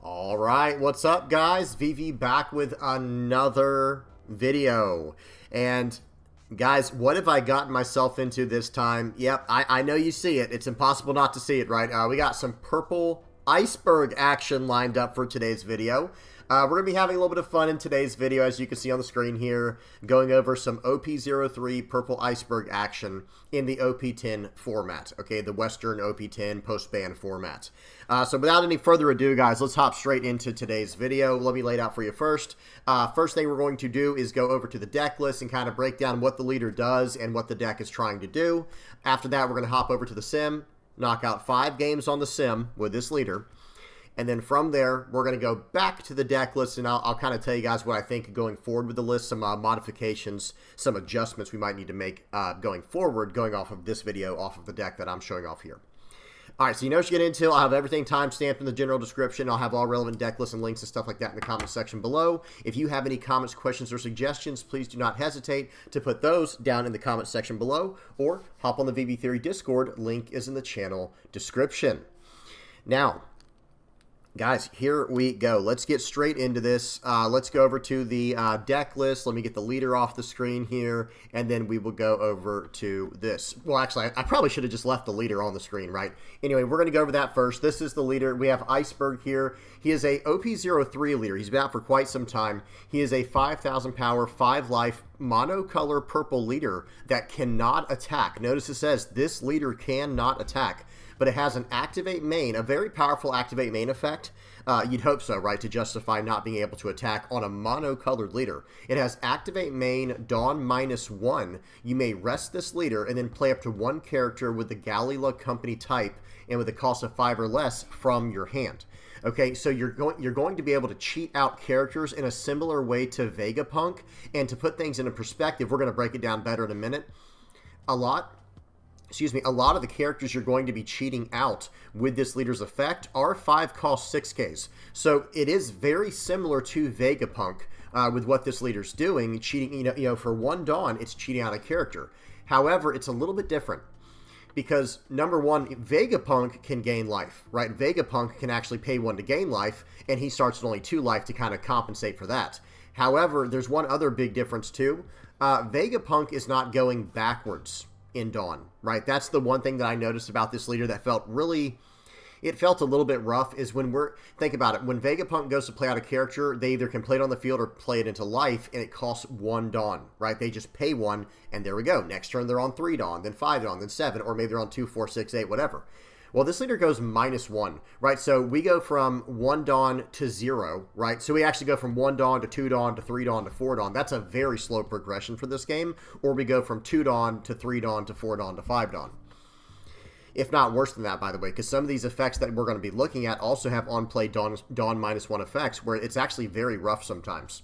All right, what's up, guys? VV back with another video. And guys, what have I gotten myself into this time? Yep, I know you see it. It's impossible not to see it, right? We got some purple Iceburg action lined up for today's video. We're going to be having a little bit of fun in today's video, as you can see on the screen here, going over some OP03 purple Iceburg action in the OP10 format, okay, the Western OP10 post-ban format. So without any further ado, guys, let's hop straight into today's video. Let me lay it out for you first. First thing we're going to do is go over to the deck list and kind of break down what the leader does and what the deck is trying to do. After that, we're going to hop over to the sim, knock out 5 games on the sim with this leader. And then from there, we're going to go back to the deck list, and I'll kind of tell you guys what I think going forward with the list, some modifications, some adjustments we might need to make going forward, going off of this video, off of the deck that I'm showing off here. All right, so you know what you get into. I'll have everything timestamped in the general description. I'll have all relevant deck lists and links and stuff like that in the comment section below. If you have any comments, questions, or suggestions, please do not hesitate to put those down in the comment section below, or hop on the VV Theory Discord. Link is in the channel description. Now, guys, here we go. Let's get straight into this. Let's go over to the deck list. Let me get the leader off the screen here, and then we will go over to this. Well, actually, I probably should have just left the leader on the screen, right? Anyway, we're going to go over that first. This is the leader. We have Iceburg here. He is a OP03 leader. He's been out for quite some time. He is a 5,000 power, 5 life, monocolor purple leader that cannot attack. Notice it says this leader cannot attack, but it has an activate main, a very powerful activate main effect. You'd hope so, right, to justify not being able to attack on a monocolored leader. It has activate main Dawn -1. You may rest this leader and then play up to 1 character with the Galila Company type and with a cost of 5 or less from your hand. Okay, so you're going to be able to cheat out characters in a similar way to Vegapunk. And to put things into perspective, we're going to break it down better in a minute. A lot of the characters you're going to be cheating out with this leader's effect are 5 cost 6Ks. So it is very similar to Vegapunk with what this leader's doing, cheating, you know, for 1 Dawn, it's cheating out a character. However, it's a little bit different because, number one, Vegapunk can gain life, right? Vegapunk can actually pay 1 to gain life, and he starts at only 2 life to kind of compensate for that. However, there's one other big difference too. Vegapunk is not going backwards in Dawn, right? That's the one thing that I noticed about this leader that felt really, it felt a little bit rough, is when think about it, when Vegapunk goes to play out a character, they either can play it on the field or play it into life, and it costs 1 Dawn, right? They just pay 1, and there we go. Next turn, they're on 3 Dawn, then 5 Dawn, then 7, or maybe they're on 2, 4, 6, 8, whatever. Well, this leader goes -1, right? So we go from 1 Dawn to 0, right? So we actually go from 1 Dawn to 2 Dawn to 3 Dawn to 4 Dawn. That's a very slow progression for this game. Or we go from 2 Dawn to 3 Dawn to 4 Dawn to 5 Dawn. If not worse than that, by the way, because some of these effects that we're going to be looking at also have on-play Dawn -1 effects, where it's actually very rough sometimes.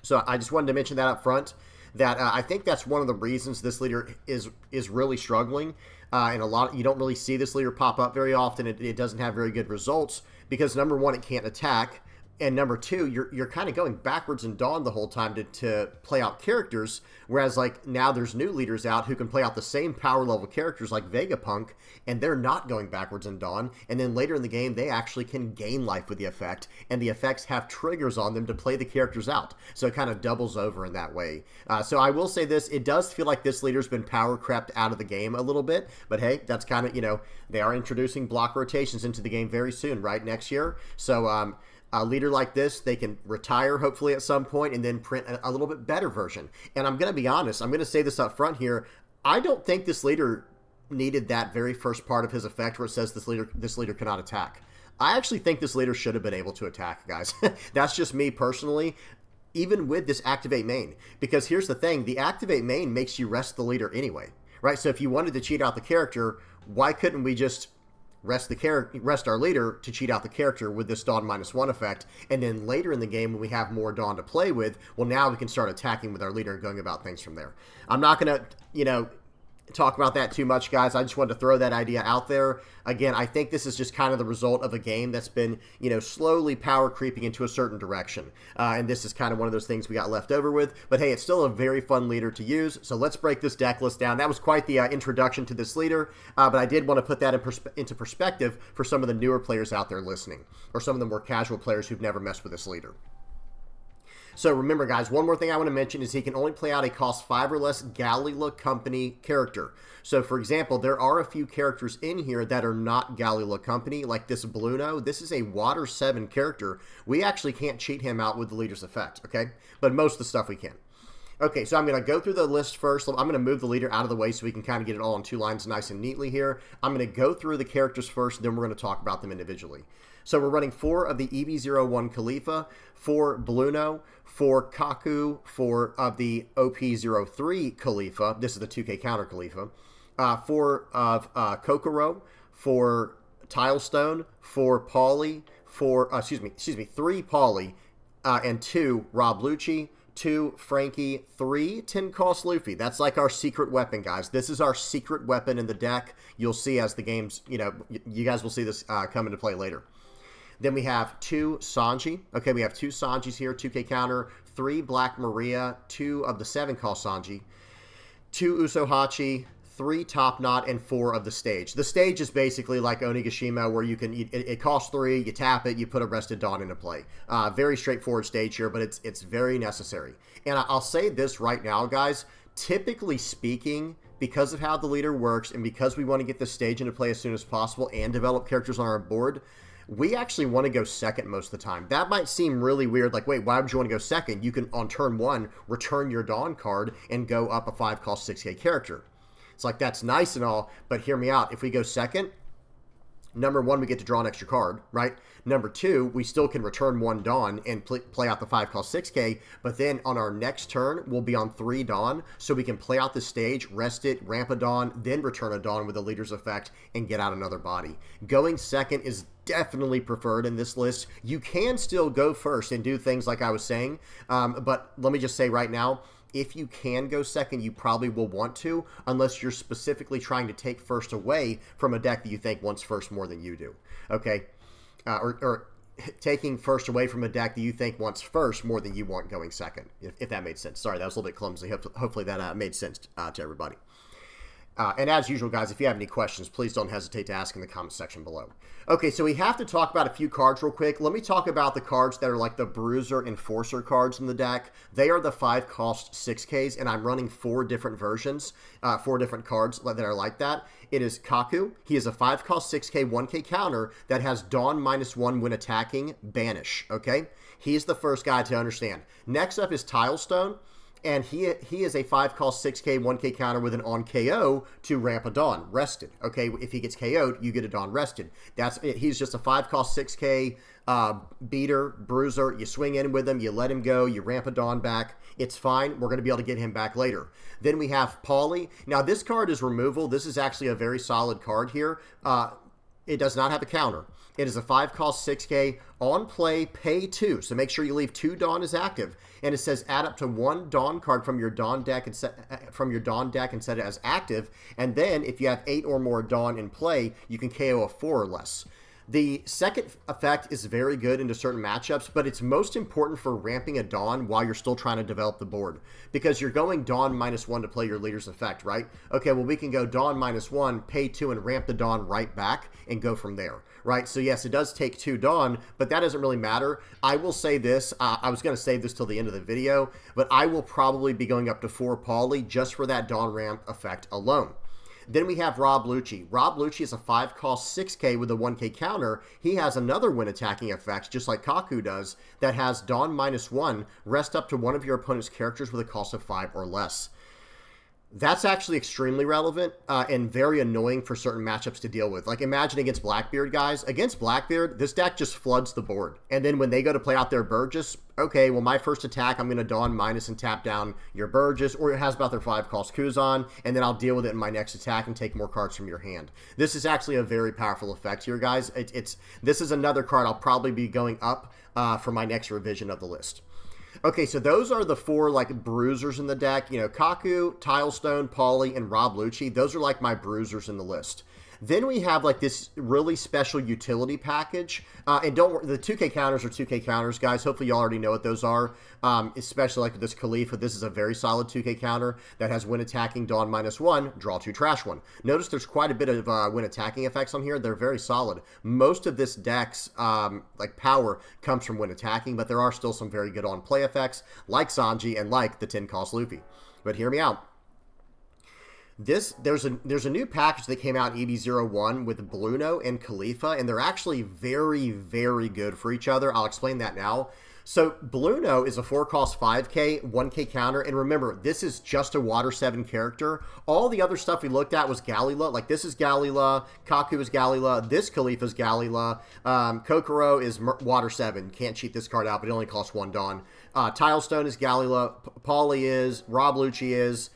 So I just wanted to mention that up front, that I think that's one of the reasons this leader is really struggling. And you don't really see this leader pop up very often. It doesn't have very good results because, number one, it can't attack. And number two, you're kind of going backwards in Dawn the whole time to play out characters, whereas like now there's new leaders out who can play out the same power level characters like Vegapunk, and they're not going backwards in Dawn. And then later in the game, they actually can gain life with the effect, and the effects have triggers on them to play the characters out. So it kind of doubles over in that way. So I will say this, it does feel like this leader's been power crept out of the game a little bit, but hey, that's kind of, you know, they are introducing block rotations into the game very soon, right, next year. So, a leader like this, they can retire hopefully at some point and then print a little bit better version. And I'm going to be honest, I'm going to say this up front here. I don't think this leader needed that very first part of his effect where it says this leader cannot attack. I actually think this leader should have been able to attack, guys. That's just me personally, even with this activate main. Because here's the thing, the activate main makes you rest the leader anyway, right? So if you wanted to cheat out the character, why couldn't we just rest our leader to cheat out the character with this Dawn -1 effect, and then later in the game when we have more Dawn to play with, well, now we can start attacking with our leader and going about things from there. I'm not going to, you know, talk about that too much, guys. I just wanted to throw that idea out there. Again, I think this is just kind of the result of a game that's been, you know, slowly power creeping into a certain direction. And this is kind of one of those things we got left over with. But hey, it's still a very fun leader to use. So let's break this deck list down. That was quite the introduction to this leader. But I did want to put that into perspective for some of the newer players out there listening, or some of the more casual players who've never messed with this leader. So remember, guys, one more thing I want to mention is he can only play out a cost 5 or less Galila Company character. So, for example, there are a few characters in here that are not Galila Company, like this Bluno. This is a Water 7 character. We actually can't cheat him out with the leader's effect, okay? But most of the stuff we can. Okay, so I'm going to go through the list first. I'm going to move the leader out of the way so we can kind of get it all on 2 lines nice and neatly here. I'm going to go through the characters first, then we're going to talk about them individually. So we're running 4 of the EV01 Khalifa, 4 Bluno, 4 Kaku, 4 of the OP03 Khalifa. This is the 2K counter Khalifa. 4 of Kokoro, 4 Tilestone, 4 Pauly, 3 Pauly, and 2 Rob Lucci, 2 Frankie, 3 10 cost Luffy. That's like our secret weapon, guys. This is our secret weapon in the deck. You'll see as the games, you know, you guys will see this come into play later. Then we have 2 Sanji. Okay, we have 2 Sanjis here, 2K counter, 3 Black Maria, 2 of the 7 cost Sanji, 2 Usohachi, 3 Top Knot, and 4 of the stage. The stage is basically like Onigashima, where you can, it costs 3, you tap it, you put a Rested Dawn into play. Very straightforward stage here, but it's very necessary. And I'll say this right now, guys, typically speaking, because of how the leader works, and because we want to get the stage into play as soon as possible and develop characters on our board, we actually want to go second most of the time. That might seem really weird, like, wait, why would you want to go second? You can, on turn 1, return your Dawn card and go up a 5 cost 6K character. It's like, that's nice and all, but hear me out. If we go second, number 1, we get to draw an extra card, right? Number 2, we still can return 1 Dawn and play out the 5 cost 6K, but then on our next turn, we'll be on 3 Dawn, so we can play out the stage, rest it, ramp a Dawn, then return a Dawn with the leader's effect and get out another body. Going second is definitely preferred in this list. You can still go first and do things like I was saying, but let me just say right now, if you can go second, you probably will want to, unless you're specifically trying to take first away from a deck that you think wants first more than you do, okay? Or taking first away from a deck that you think wants first more than you want going second, if that made sense. Sorry, that was a little bit clumsy. Hopefully that made sense to everybody. And as usual, guys, if you have any questions, please don't hesitate to ask in the comment section below. Okay, so we have to talk about a few cards real quick. Let me talk about the cards that are like the Bruiser Enforcer cards in the deck. They are the 5 cost 6Ks, and I'm running 4 different versions, 4 different cards that are like that. It is Kaku. He is a 5 cost 6K, 1K counter that has Dawn -1 when attacking, Banish, okay? He's the first guy to understand. Next up is Tilestone. And he is a 5 cost 6K, 1K counter with an on KO to ramp a Dawn, rested. Okay, if he gets KO'd, you get a Dawn rested. That's it. He's just a 5 cost 6K beater, bruiser. You swing in with him, you let him go, you ramp a Dawn back. It's fine. We're going to be able to get him back later. Then we have Pauly. Now, this card is removal. This is actually a very solid card here. It does not have a counter. It is a 5 cost 6K on play, pay 2. So make sure you leave 2 Dawn as active. And it says add up to 1 Dawn card from your Dawn deck and set it as active. And then if you have 8 or more Dawn in play, you can KO a 4 or less. The second effect is very good into certain matchups, but it's most important for ramping a Dawn while you're still trying to develop the board. Because you're going Dawn -1 to play your leader's effect, right? Okay, well, we can go Dawn -1, pay 2, and ramp the Dawn right back and go from there, right? So yes, it does take 2 Dawn, but that doesn't really matter. I will say this, I was going to save this till the end of the video, but I will probably be going up to 4 Pauly just for that Dawn ramp effect alone. Then we have Rob Lucci. Rob Lucci is a 5 cost 6K with a 1K counter. He has another when attacking effect, just like Kaku does, that has Dawn -1, rest up to one of your opponent's characters with a cost of 5 or less. That's actually extremely relevant and very annoying for certain matchups to deal with. Like, imagine against Blackbeard, guys. Against Blackbeard, this deck just floods the board. And then when they go to play out their Burgess, okay, well, my first attack, I'm going to Dawn minus and tap down your Burgess, or it has about their 5 cost Kuzan, and then I'll deal with it in my next attack and take more cards from your hand. This is actually a very powerful effect here, guys. This is another card I'll probably be going up for my next revision of the list. Okay, so those are the four, like, bruisers in the deck. You know, Kaku, Tilestone, Pauly, and Rob Lucci. Those are, like, my bruisers in the list. Then we have, like, this really special utility package. And don't worry, the 2K counters are 2K counters, guys. Hopefully you already know what those are. Especially, like, with this Khalifa. This is a very solid 2K counter that has when attacking, Dawn -1, draw 2, trash 1. Notice there's quite a bit of when attacking effects on here. They're very solid. Most of this deck's, like, power comes from when attacking, but there are still some very good on-play effects, like Sanji and like the 10-cost Luffy. But hear me out. There's a new package that came out in EB01 with Bluno and Khalifa, and they're actually very, very good for each other. I'll explain that now. So Bluno is a 4-cost 5K, 1K counter, and remember, this is just a Water 7 character. All the other stuff we looked at was Galila. Like, this is Galila, Kaku is Galila, this Khalifa is Galila, Kokoro is Water 7. Can't cheat this card out, but it only costs 1 Dawn. Tilestone is Galila, Pauly is, Rob Lucci is,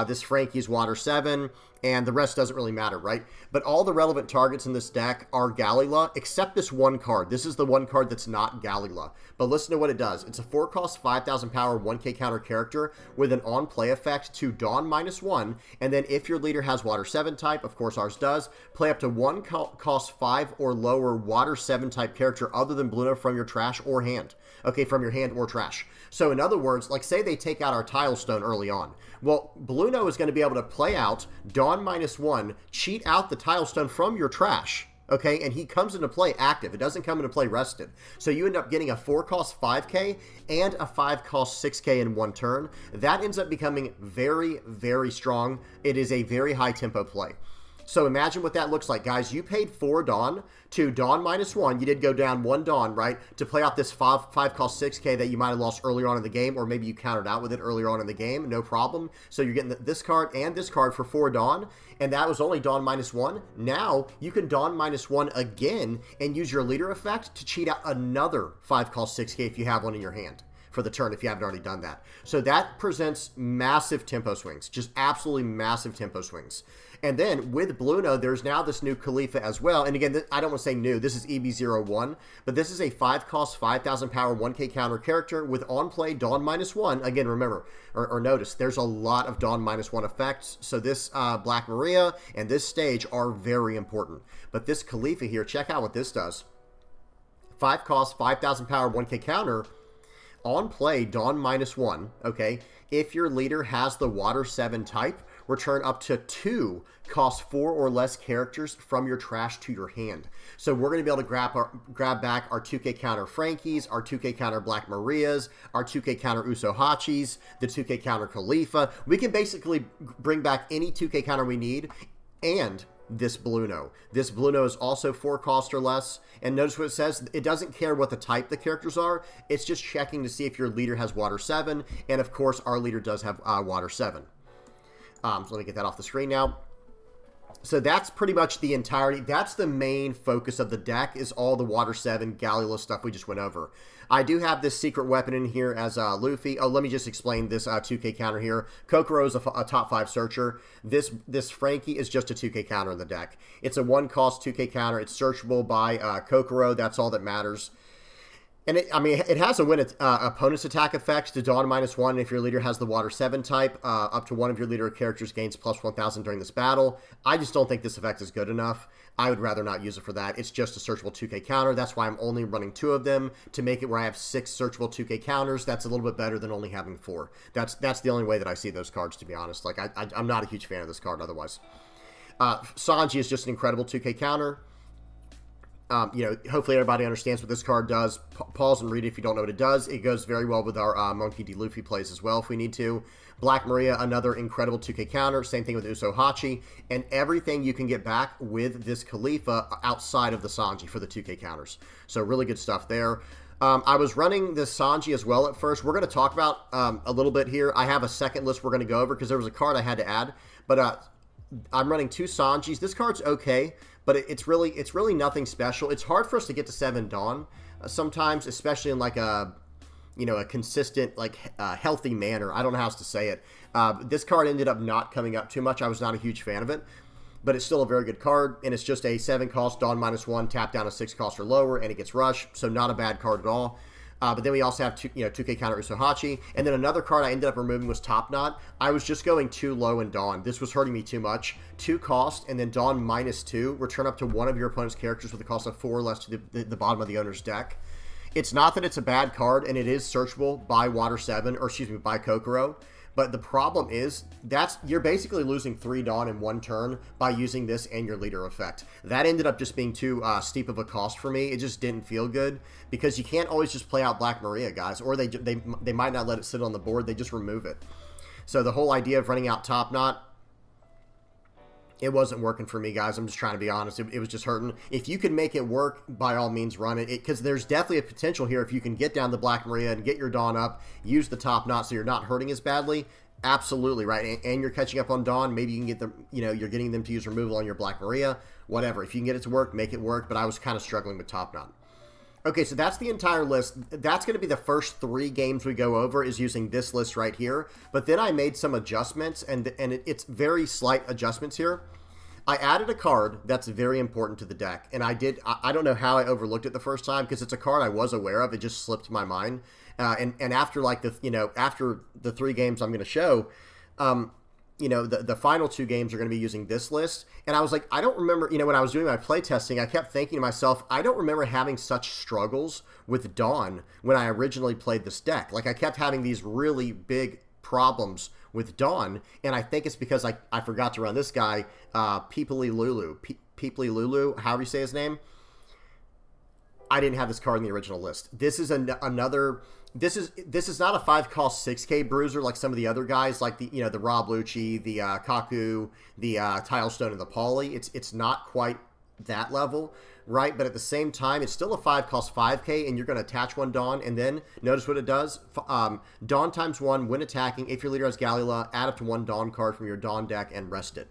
this Frankie's Water 7, and the rest doesn't really matter, right? But all the relevant targets in this deck are Galila, except this one card. This is the one card that's not Galila. But listen to what it does. It's a 4-cost, 5,000 power, 1K counter character with an on-play effect to Dawn -1, and then if your leader has Water 7 type, of course ours does, play up to 1 cost 5 or lower Water 7 type character other than Bluno from your trash or hand. Okay, from your hand or trash. So in other words, like say they take out our Tilestone early on. Well, Bluno is going to be able to play out Dawn -1, cheat out the Tilestone from your trash. Okay, and he comes into play active. It doesn't come into play rested. So you end up getting a 4-cost 5K and a 5-cost 6K in one turn. That ends up becoming very, very strong. It is a very high tempo play. So imagine what that looks like, guys. You paid 4 Dawn to Dawn -1. You did go down 1 Dawn, right, to play out this 5-cost 6K that you might have lost earlier on in the game, or maybe you countered out with it earlier on in the game. No problem. So you're getting this card and this card for 4 Dawn, and that was only Dawn -1. Now you can Dawn -1 again and use your leader effect to cheat out another 5-cost 6K if you have one in your hand for the turn if you haven't already done that. So that presents massive tempo swings, just absolutely massive tempo swings. And then with Bluno, there's now this new Khalifa as well. And again, I don't want to say new. This is EB01, but this is a 5-cost, 5,000 power, 1K counter character with on-play Dawn -1. Again, remember, or notice, there's a lot of Dawn -1 effects. So this Black Maria and this stage are very important. But this Khalifa here, check out what this does. 5-cost, 5,000 power, 1K counter, on play Dawn -1, okay? If your leader has the Water 7 type, return up to 2 cost 4 or less characters from your trash to your hand. So we're going to be able to grab back our 2K counter Frankies, our 2K counter Black Marias, our 2K counter Usohachis, the 2K counter Khalifa. We can basically bring back any 2K counter we need, and this Bluno. This Bluno is also 4 cost or less. And notice what it says. It doesn't care what the type the characters are. It's just checking to see if your leader has Water 7. And of course, our leader does have Water 7. So let me get that off the screen now. So that's pretty much the entirety. That's the main focus of the deck, is all the Water 7 Galila stuff we just went over. I do have this secret weapon in here as Luffy. Oh, let me just explain this 2K counter here. Kokoro is a top 5 searcher. This Frankie is just a 2K counter in the deck. It's a 1-cost 2K counter. It's searchable by Kokoro. That's all that matters. And it has a win opponent's attack effect to Dawn -1 if your leader has the Water 7 type. Up to one of your leader characters gains plus 1,000 during this battle. I just don't think this effect is good enough. I would rather not use it for that. It's just a searchable 2K counter. That's why I'm only running 2 of them to make it where I have 6 searchable 2K counters. That's a little bit better than only having 4. That's the only way that I see those cards, to be honest. Like I'm not a huge fan of this card otherwise. Sanji is just an incredible 2K counter. Hopefully everybody understands what this card does. Pause and read it if you don't know what it does. It goes very well with our Monkey D. Luffy plays as well if we need to. Black Maria, another incredible 2K counter. Same thing with Usohachi. And everything you can get back with this Khalifa outside of the Sanji for the 2K counters. So really good stuff there. I was running this Sanji as well at first. We're going to talk about a little bit here. I have a second list we're going to go over because there was a card I had to add. But I'm running 2 Sanjis. This card's okay, but it's really nothing special. It's hard for us to get to 7 Dawn sometimes, especially in like a consistent, like healthy manner. I don't know how else to say it. This card ended up not coming up too much. I was not a huge fan of it, but it's still a very good card, and it's just a 7-cost Dawn -1, tap down a 6-cost or lower, and it gets rush, so not a bad card at all. But then we also have 2K counter Usohachi. And then another card I ended up removing was Top Knot. I was just going too low in Dawn. This was hurting me too much. 2 cost, and then Dawn -2. Return up to one of your opponent's characters with a cost of 4 less to the bottom of the owner's deck. It's not that it's a bad card, and it is searchable by Water 7, or excuse me, by Kokoro. But the problem is, you're basically losing 3 Dawn in 1 turn by using this and your leader effect. That ended up just being too steep of a cost for me. It just didn't feel good, because you can't always just play out Black Maria, guys, or they might not let it sit on the board. They just remove it. So the whole idea of running out Top Knot, it wasn't working for me, guys. I'm just trying to be honest. It was just hurting. If you can make it work, by all means, run it. Because there's definitely a potential here if you can get down the Black Maria and get your Dawn up, use the Top Knot so you're not hurting as badly. Absolutely, right? And you're catching up on Dawn. Maybe you can get them, you're getting them to use removal on your Black Maria. Whatever. If you can get it to work, make it work. But I was kind of struggling with Top Knot. Okay, so that's the entire list. That's going to be the first 3 games we go over, is using this list right here. But then I made some adjustments, and it's very slight adjustments here. I added a card that's very important to the deck, and I don't know how I overlooked it the first time, because it's a card I was aware of. It just slipped my mind. And after after the 3 games I'm going to show, the final 2 games are going to be using this list. And I was like, I don't remember, when I was doing my play testing, I kept thinking to myself, I don't remember having such struggles with Dawn when I originally played this deck. Like, I kept having these really big problems with Dawn, and I think it's because I forgot to run this guy, Peeply Lulu, however you say his name. I didn't have this card in the original list. This is another. This is not a 5-cost 6K bruiser like some of the other guys, like the Rob Lucci, the Kaku, the Tilestone, and the Pauly. It's not quite that level, right? But at the same time, it's still a 5-cost 5K, and you're going to attach 1 Dawn, and then notice what it does. Dawn ×1 when attacking. If your leader has Galila, add up to 1 Dawn card from your Dawn deck and rest it.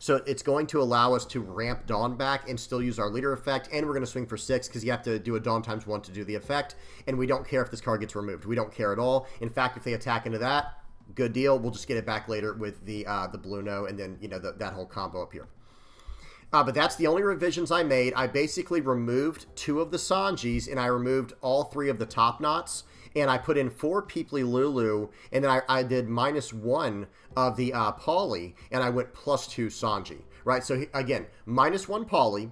So it's going to allow us to ramp Dawn back and still use our leader effect, and we're going to swing for 6 because you have to do a Dawn ×1 to do the effect, and we don't care if this card gets removed. We don't care at all. In fact, if they attack into that, good deal. We'll just get it back later with the Blue No, and then that whole combo up here. But that's the only revisions I made. I basically removed 2 of the Sanjis, and I removed all 3 of the Top Knots, and I put in 4 Peeply Lulu, and then I did -1 of the Pauly, and I went +2 Sanji, right? So again, -1 Pauly,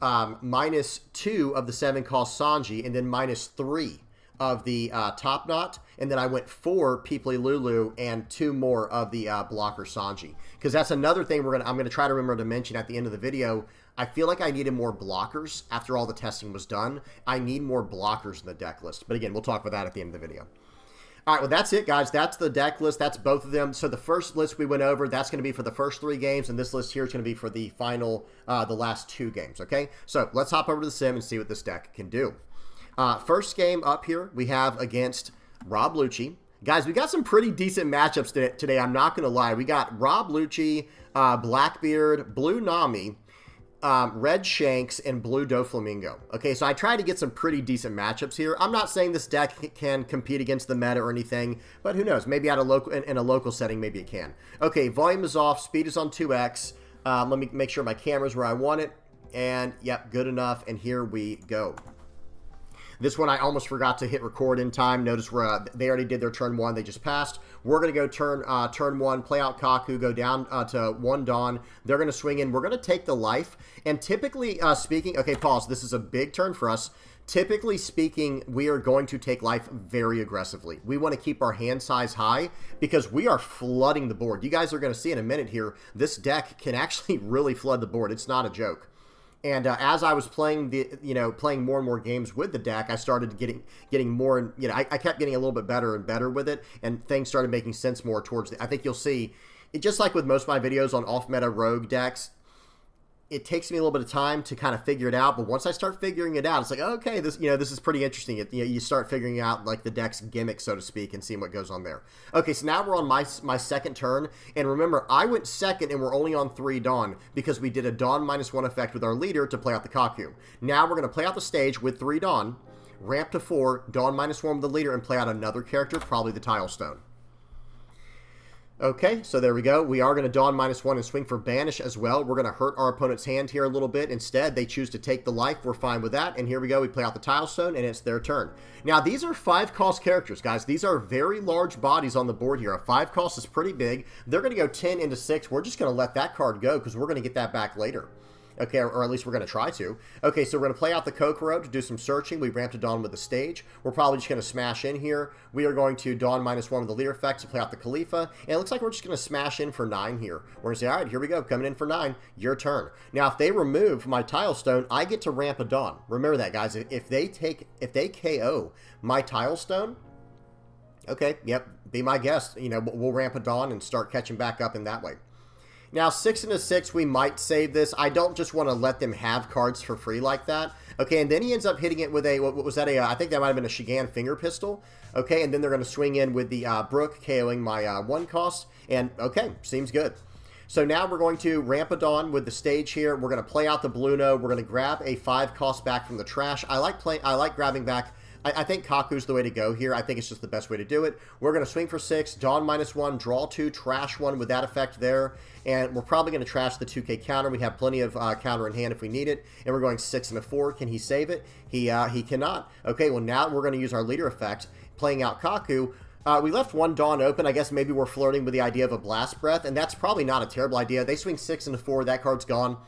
-2 of the 7-cost Sanji, and then -3 of the Top Knot, and then I went 4 Peeply Lulu and 2 more of the blocker Sanji. Because that's another thing I'm gonna try to remember to mention at the end of the video. I feel like I needed more blockers after all the testing was done. I need more blockers in the deck list. But again, we'll talk about that at the end of the video. All right, well, that's it, guys. That's the deck list. That's both of them. So the first list we went over, that's going to be for the first 3 games, and this list here is going to be for the final, the last 2 games, okay? So let's hop over to the sim and see what this deck can do. First game up here, we have against Rob Lucci. Guys, we got some pretty decent matchups today, I'm not going to lie. We got Rob Lucci, Blackbeard, Blue Nami, Red Shanks, and Blue Doflamingo. Okay, so I tried to get some pretty decent matchups here. I'm not saying this deck can compete against the meta or anything, but who knows? Maybe at a local in a local setting, maybe it can. Okay, volume is off, speed is on 2x. Let me make sure my camera's where I want it. And, yep, good enough, and here we go. This one I almost forgot to hit record in time. Notice where they already did their turn 1. They just passed. We're going to go turn 1, play out Kaku, go down to 1 Dawn. They're going to swing in. We're going to take the life. And typically speaking, okay, pause. This is a big turn for us. Typically speaking, we are going to take life very aggressively. We want to keep our hand size high because we are flooding the board. You guys are going to see in a minute here, this deck can actually really flood the board. It's not a joke. And as I was playing playing more and more games with the deck, I started getting more, I kept getting a little bit better and better with it, and things started making sense more towards I think you'll see, just like with most of my videos on off-meta rogue decks, it takes me a little bit of time to kind of figure it out, but once I start figuring it out, it's like, okay, this is pretty interesting. You start figuring out like the deck's gimmick, so to speak, and seeing what goes on there. Okay, so now we're on my second turn, and remember, I went second, and we're only on 3 Dawn because we did a Dawn -1 effect with our leader to play out the Kaku. Now we're going to play out the stage with 3 Dawn, ramp to 4, Dawn -1 with the leader, and play out another character, probably the Tilestone. Okay, so there we go. We are going to Dawn -1 and swing for Banish as well. We're going to hurt our opponent's hand here a little bit. Instead, they choose to take the life. We're fine with that. And here we go. We play out the Tile Stone, and it's their turn. Now, these are 5-cost characters, guys. These are very large bodies on the board here. A 5-cost is pretty big. They're going to go 10 into 6. We're just going to let that card go because we're going to get that back later. Okay, or at least we're going to try to. Okay, so we're going to play out the Kokoro to do some searching. We ramped to Dawn with the stage. We're probably just going to smash in here. We are going to Dawn -1 with the leader effect to play out the Khalifa. And it looks like we're just going to smash in for 9 here. We're going to say, all right, here we go. Coming in for 9. Your turn. Now, if they remove my Tile Stone, I get to ramp a Dawn. Remember that, guys. If they KO my Tile Stone, okay, yep, be my guest. You know, we'll ramp a Dawn and start catching back up in that way. Now, 6 into 6, we might save this. I don't just want to let them have cards for free like that. Okay, and then he ends up hitting it with a, what was that, I think that might have been a Shigan Finger Pistol. Okay, and then they're going to swing in with the Brook, KOing my 1 cost. And, okay, seems good. So now we're going to ramp a Dawn with the stage here. We're going to play out the Bluno. We're going to grab a 5 cost back from the trash. I like grabbing back. I think Kaku's the way to go here. I think it's just the best way to do it. We're going to swing for 6, Dawn -1, draw 2, trash 1 with that effect there. And we're probably going to trash the 2K counter. We have plenty of counter in hand if we need it. And we're going 6 and a 4. Can he save it? He cannot. Okay, well now we're going to use our leader effect, playing out Kaku. We left 1 Dawn open. I guess maybe we're flirting with the idea of a Blast Breath, and that's probably not a terrible idea. They swing 6 and a 4. That card's gone.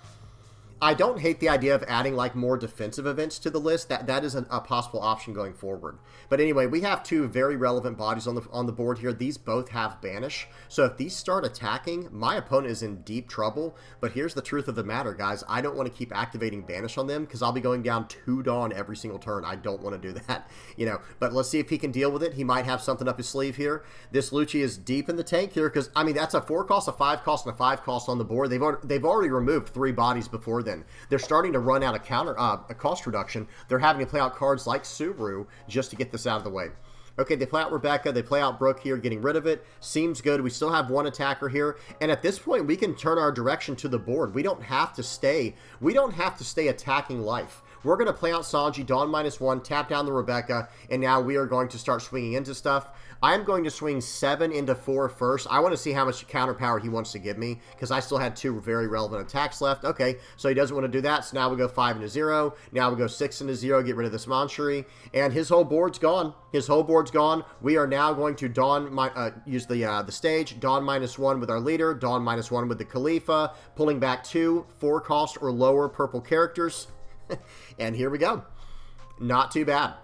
I don't hate the idea of adding like more defensive events to the list. That is a possible option going forward. But anyway, we have 2 very relevant bodies on the board here. These both have Banish. So if these start attacking, my opponent is in deep trouble. But here's the truth of the matter, guys. I don't want to keep activating Banish on them because I'll be going down 2 Dawn every single turn. I don't want to do that, you know. But let's see if he can deal with it. He might have something up his sleeve here. This Lucci is deep in the tank here because, I mean, that's a 4 cost, a 5 cost, and a 5 cost on the board. They've already removed 3 bodies before then. They're starting to run out of a cost reduction. They're having to play out cards like Suru just to get this out of the way. Okay, they play out Rebecca. They play out Brooke here, getting rid of it. Seems good. We still have 1 attacker here. And at this point, we can turn our direction to the board. We don't have to stay attacking life. We're going to play out Sanji, Dawn -1, tap down the Rebecca, and now we are going to start swinging into stuff. I'm going to swing 7 into 4 first. I want to see how much counter power he wants to give me, because I still had 2 very relevant attacks left. Okay, so he doesn't want to do that, so now we go 5 into 0. Now we go 6 into 0, get rid of this Monchery, and his whole board's gone. His whole board's gone. We are now going to use the stage, Dawn -1 with our leader, Dawn -1 with the Khalifa, pulling back 2 4 cost or lower purple characters. And here we go. Not too bad.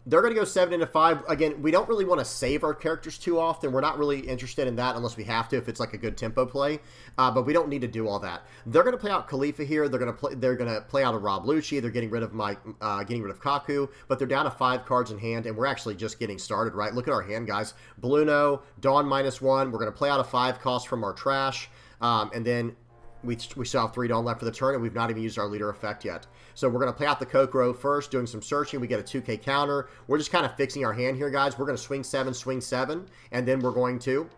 They're going to go 7 into 5. Again, we don't really want to save our characters too often. We're not really interested in that unless we have to, if it's like a good tempo play. But we don't need to do all that. They're going to play out Khalifa here. They're going to play out a Rob Lucci. They're getting rid of Kaku, but they're down to 5 cards in hand, and we're actually just getting started, right? Look at our hand, guys. Bluno, Dawn -1. We're going to play out a 5 cost from our trash, and then we still have 3 Dawn left for the turn, and we've not even used our leader effect yet. So we're going to play out the Kokoro first, doing some searching. We get a 2K counter. We're just kind of fixing our hand here, guys. We're going to swing 7, and then we're going to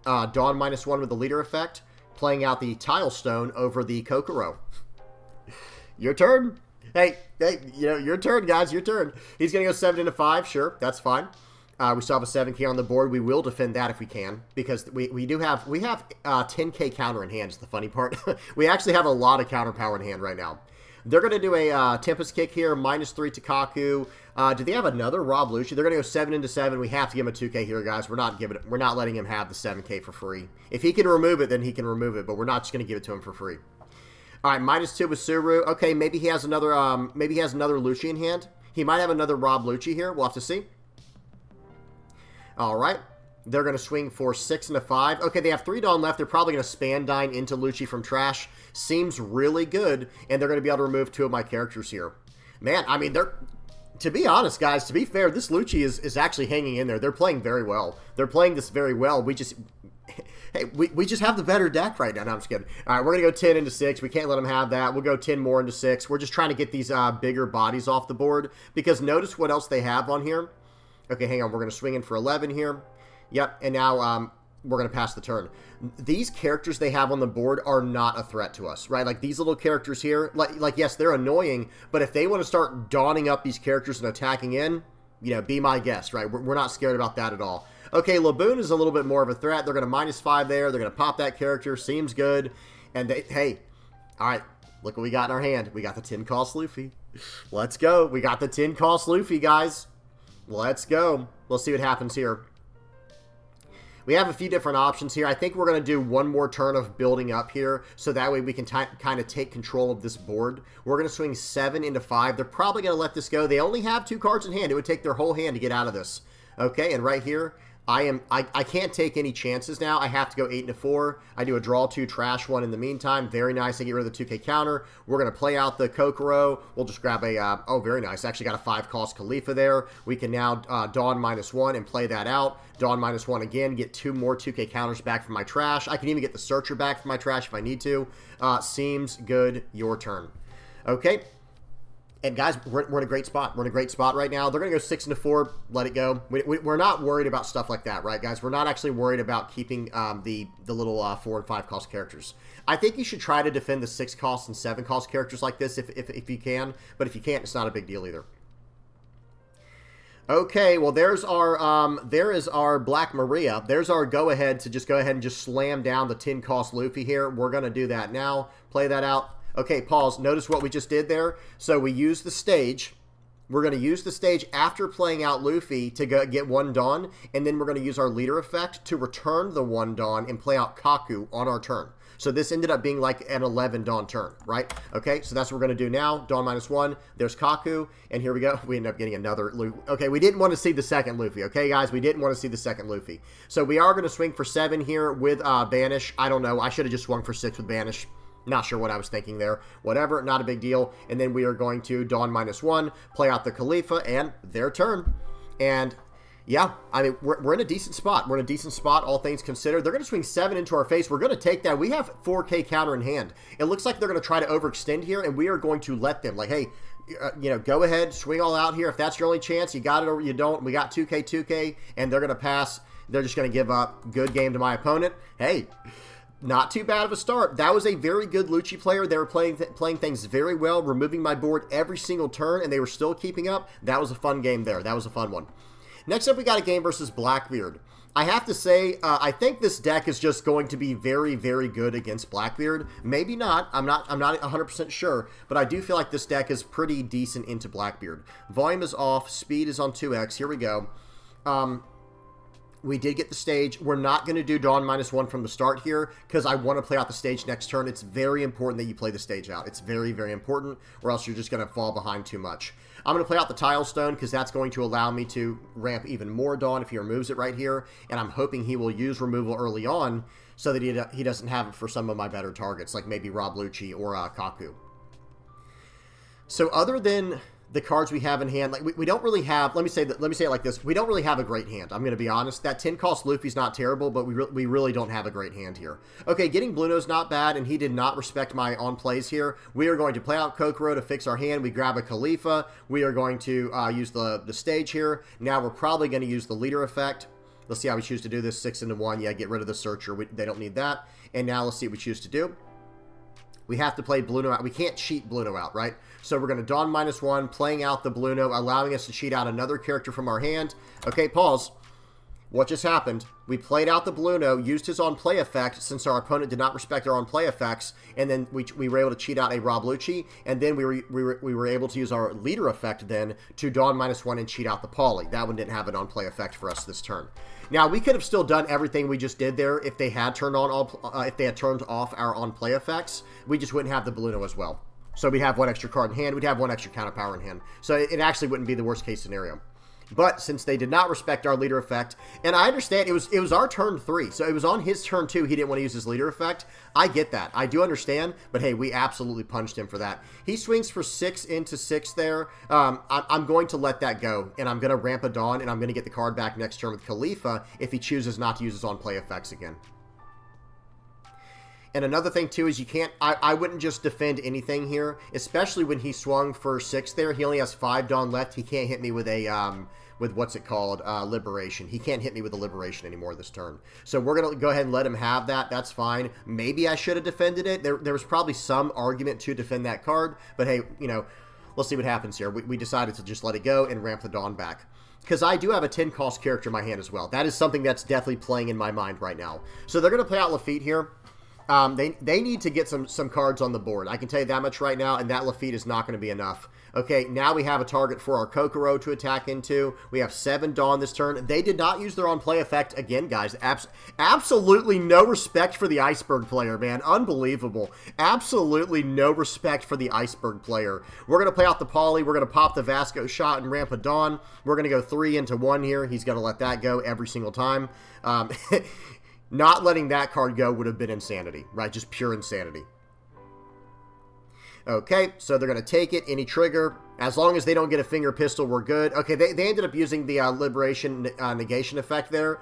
Dawn -1 with the leader effect, playing out the Tile Stone over the Kokoro. Your turn. Hey, you know, your turn, guys, your turn. He's going to go 7 into 5. Sure, that's fine. We still have a 7K on the board. We will defend that if we can, because we have 10K counter in hand is the funny part. We actually have a lot of counter power in hand right now. They're going to do a Tempest Kick here, -3 to Kaku. Do they have another Rob Lucci? They're going to go 7 into 7. We have to give him a 2K here, guys. We're not letting him have the 7K for free. If he can remove it, then he can remove it, but we're not just going to give it to him for free. All right, -2 with Suru. Okay, maybe he has another Lucci in hand. He might have another Rob Lucci here. We'll have to see. All right. They're going to swing for 6 into 5. Okay, they have 3 Dawn left. They're probably going to Spandine into Lucci from trash. Seems really good, and they're going to be able to remove 2 of my characters here. Man, I mean, to be honest, guys, to be fair, this Lucci is actually hanging in there. They're playing very well. They're playing this very well. We just have the better deck right now. No, I'm just kidding. All right, we're going to go 10 into 6. We can't let them have that. We'll go 10 more into 6. We're just trying to get these bigger bodies off the board, because notice what else they have on here. Okay, hang on. We're going to swing in for 11 here. Yep, and now we're going to pass the turn. These characters they have on the board are not a threat to us, right? Like these little characters here, like yes, they're annoying, but if they want to start dawning up these characters and attacking in, you know, be my guest, right? We're not scared about that at all. Okay, Laboon is a little bit more of a threat. They're going to -5 there. They're going to pop that character. Seems good. And they, hey, all right, look what we got in our hand. We got the 10 cost Luffy. Let's go. We got the 10 cost Luffy, guys. Let's go. We'll see what happens here. We have a few different options here. I think we're going to do one more turn of building up here, so that way we can kind of take control of this board. We're going to swing 7 into 5. They're probably going to let this go. They only have 2 cards in hand. It would take their whole hand to get out of this. Okay, and right here, I can't take any chances now. I have to go 8 into 4. I do a draw 2, trash 1 in the meantime. Very nice. I get rid of the 2K counter. We're going to play out the Kokoro. We'll just grab a, oh, very nice. Actually got a 5 cost Khalifa there. We can now Dawn -1 and play that out. Dawn -1 again. Get 2 more 2K counters back from my trash. I can even get the Searcher back from my trash if I need to. Seems good. Your turn. Okay. And guys, we're in a great spot. We're in a great spot right now. They're going to go 6 into 4. Let it go. We're not worried about stuff like that, right, guys? We're not actually worried about keeping the little 4 and 5 cost characters. I think you should try to defend the 6 cost and 7 cost characters like this if you can. But if you can't, it's not a big deal either. Okay, well, there is our Black Maria. There's our go-ahead to just go ahead and just slam down the 10 cost Luffy here. We're going to do that now. Play that out. Okay, pause. Notice what we just did there. So we use the stage. We're going to use the stage after playing out Luffy to get 1 Dawn, and then we're going to use our leader effect to return the 1 Dawn and play out Kaku on our turn. So this ended up being like an 11 Dawn turn, right? Okay, so that's what we're going to do now. Dawn -1. There's Kaku, and here we go. We end up getting another Luffy. Okay, we didn't want to see the second Luffy, okay, guys? We didn't want to see the second Luffy. So we are going to swing for 7 here with Banish. I don't know. I should have just swung for 6 with Banish. Not sure what I was thinking there. Whatever, not a big deal. And then we are going to Dawn -1, play out the Khalifa, and their turn. And yeah, I mean, we're in a decent spot. We're in a decent spot, all things considered. They're going to swing 7 into our face. We're going to take that. We have 4K counter in hand. It looks like they're going to try to overextend here, and we are going to let them. Like, hey, you know, go ahead, swing all out here. If that's your only chance, you got it or you don't. We got 2K, and they're going to pass. They're just going to give up. Good game to my opponent. Hey, not too bad of a start. That was a very good Lucci player. They were playing things very well, removing my board every single turn, and they were still keeping up. That was a fun game there. That was a fun one. Next up, we got a game versus Blackbeard. I have to say, I think this deck is just going to be very, very good against Blackbeard. Maybe not. I'm not 100% sure, but I do feel like this deck is pretty decent into Blackbeard. Volume is off. Speed is on 2x. Here we go. We did get the stage. We're not going to do Dawn -1 from the start here because I want to play out the stage next turn. It's very important that you play the stage out. It's very, very important, or else you're just going to fall behind too much. I'm going to play out the Tile Stone because that's going to allow me to ramp even more Dawn if he removes it right here, and I'm hoping he will use removal early on so that he doesn't have it for some of my better targets, like maybe Rob Lucci or Kaku. So other than the cards we have in hand, like we don't really have, let me say it like this, we don't really have a great hand. I'm going to be honest. That 10 cost Luffy's not terrible, but we really don't have a great hand here. Okay, getting Bluno's not bad, and he did not respect my on plays here. We are going to play out Kokoro to fix our hand. We grab a Khalifa. We are going to use the stage here. Now we're probably going to use the leader effect. Let's see how we choose to do this. 6 into 1. Yeah, get rid of the Searcher. They don't need that. And now let's see what we choose to do. We have to play Bluno out. We can't cheat Bluno out, right? So we're going to Dawn -1, playing out the Bluno, allowing us to cheat out another character from our hand. Okay, pause. What just happened? We played out the Bluno, used his on-play effect since our opponent did not respect our on-play effects, and then we were able to cheat out a Rob Lucci, and then we were able to use our leader effect then to Dawn -1 and cheat out the Pauly. That one didn't have an on-play effect for us this turn. Now, we could have still done everything we just did there if they had turned off our on-play effects. We just wouldn't have the Bluno as well. So we'd have 1 extra card in hand. We'd have 1 extra counter power in hand. So it actually wouldn't be the worst case scenario. But since they did not respect our leader effect, and I understand it was our turn 3, so it was on his turn 2 he didn't want to use his leader effect. I get that. I do understand, but hey, we absolutely punched him for that. He swings for 6 into 6 there. I'm going to let that go, and I'm going to ramp a Dawn, and I'm going to get the card back next turn with Khalifa if he chooses not to use his on-play effects again. And another thing, too, is you can't... I wouldn't just defend anything here, especially when he swung for 6 there. He only has 5 Dawn left. He can't hit me with a... with what's it called? Liberation. He can't hit me with a Liberation anymore this turn. So we're going to go ahead and let him have that. That's fine. Maybe I should have defended it. There was probably some argument to defend that card. But hey, you know, let's see what happens here. We decided to just let it go and ramp the Dawn back. because I do have a 10 cost character in my hand as well. That is something that's definitely playing in my mind right now. So they're going to play out Lafitte here. They need to get some cards on the board. I can tell you that much right now, and that Lafitte is not going to be enough. Okay, now we have a target for our Kokoro to attack into. We have 7 Dawn this turn. They did not use their on-play effect. Again, guys, absolutely no respect for the Iceburg player, man. Unbelievable. Absolutely no respect for the Iceburg player. We're going to play out the Poly. We're going to pop the Vasco shot and ramp a Dawn. We're going to go 3 into 1 here. He's going to let that go every single time. Not letting that card go would have been insanity, right? Just pure insanity. Okay, so they're going to take it, any trigger. As long as they don't get a finger pistol, we're good. Okay, they ended up using the Liberation negation effect there.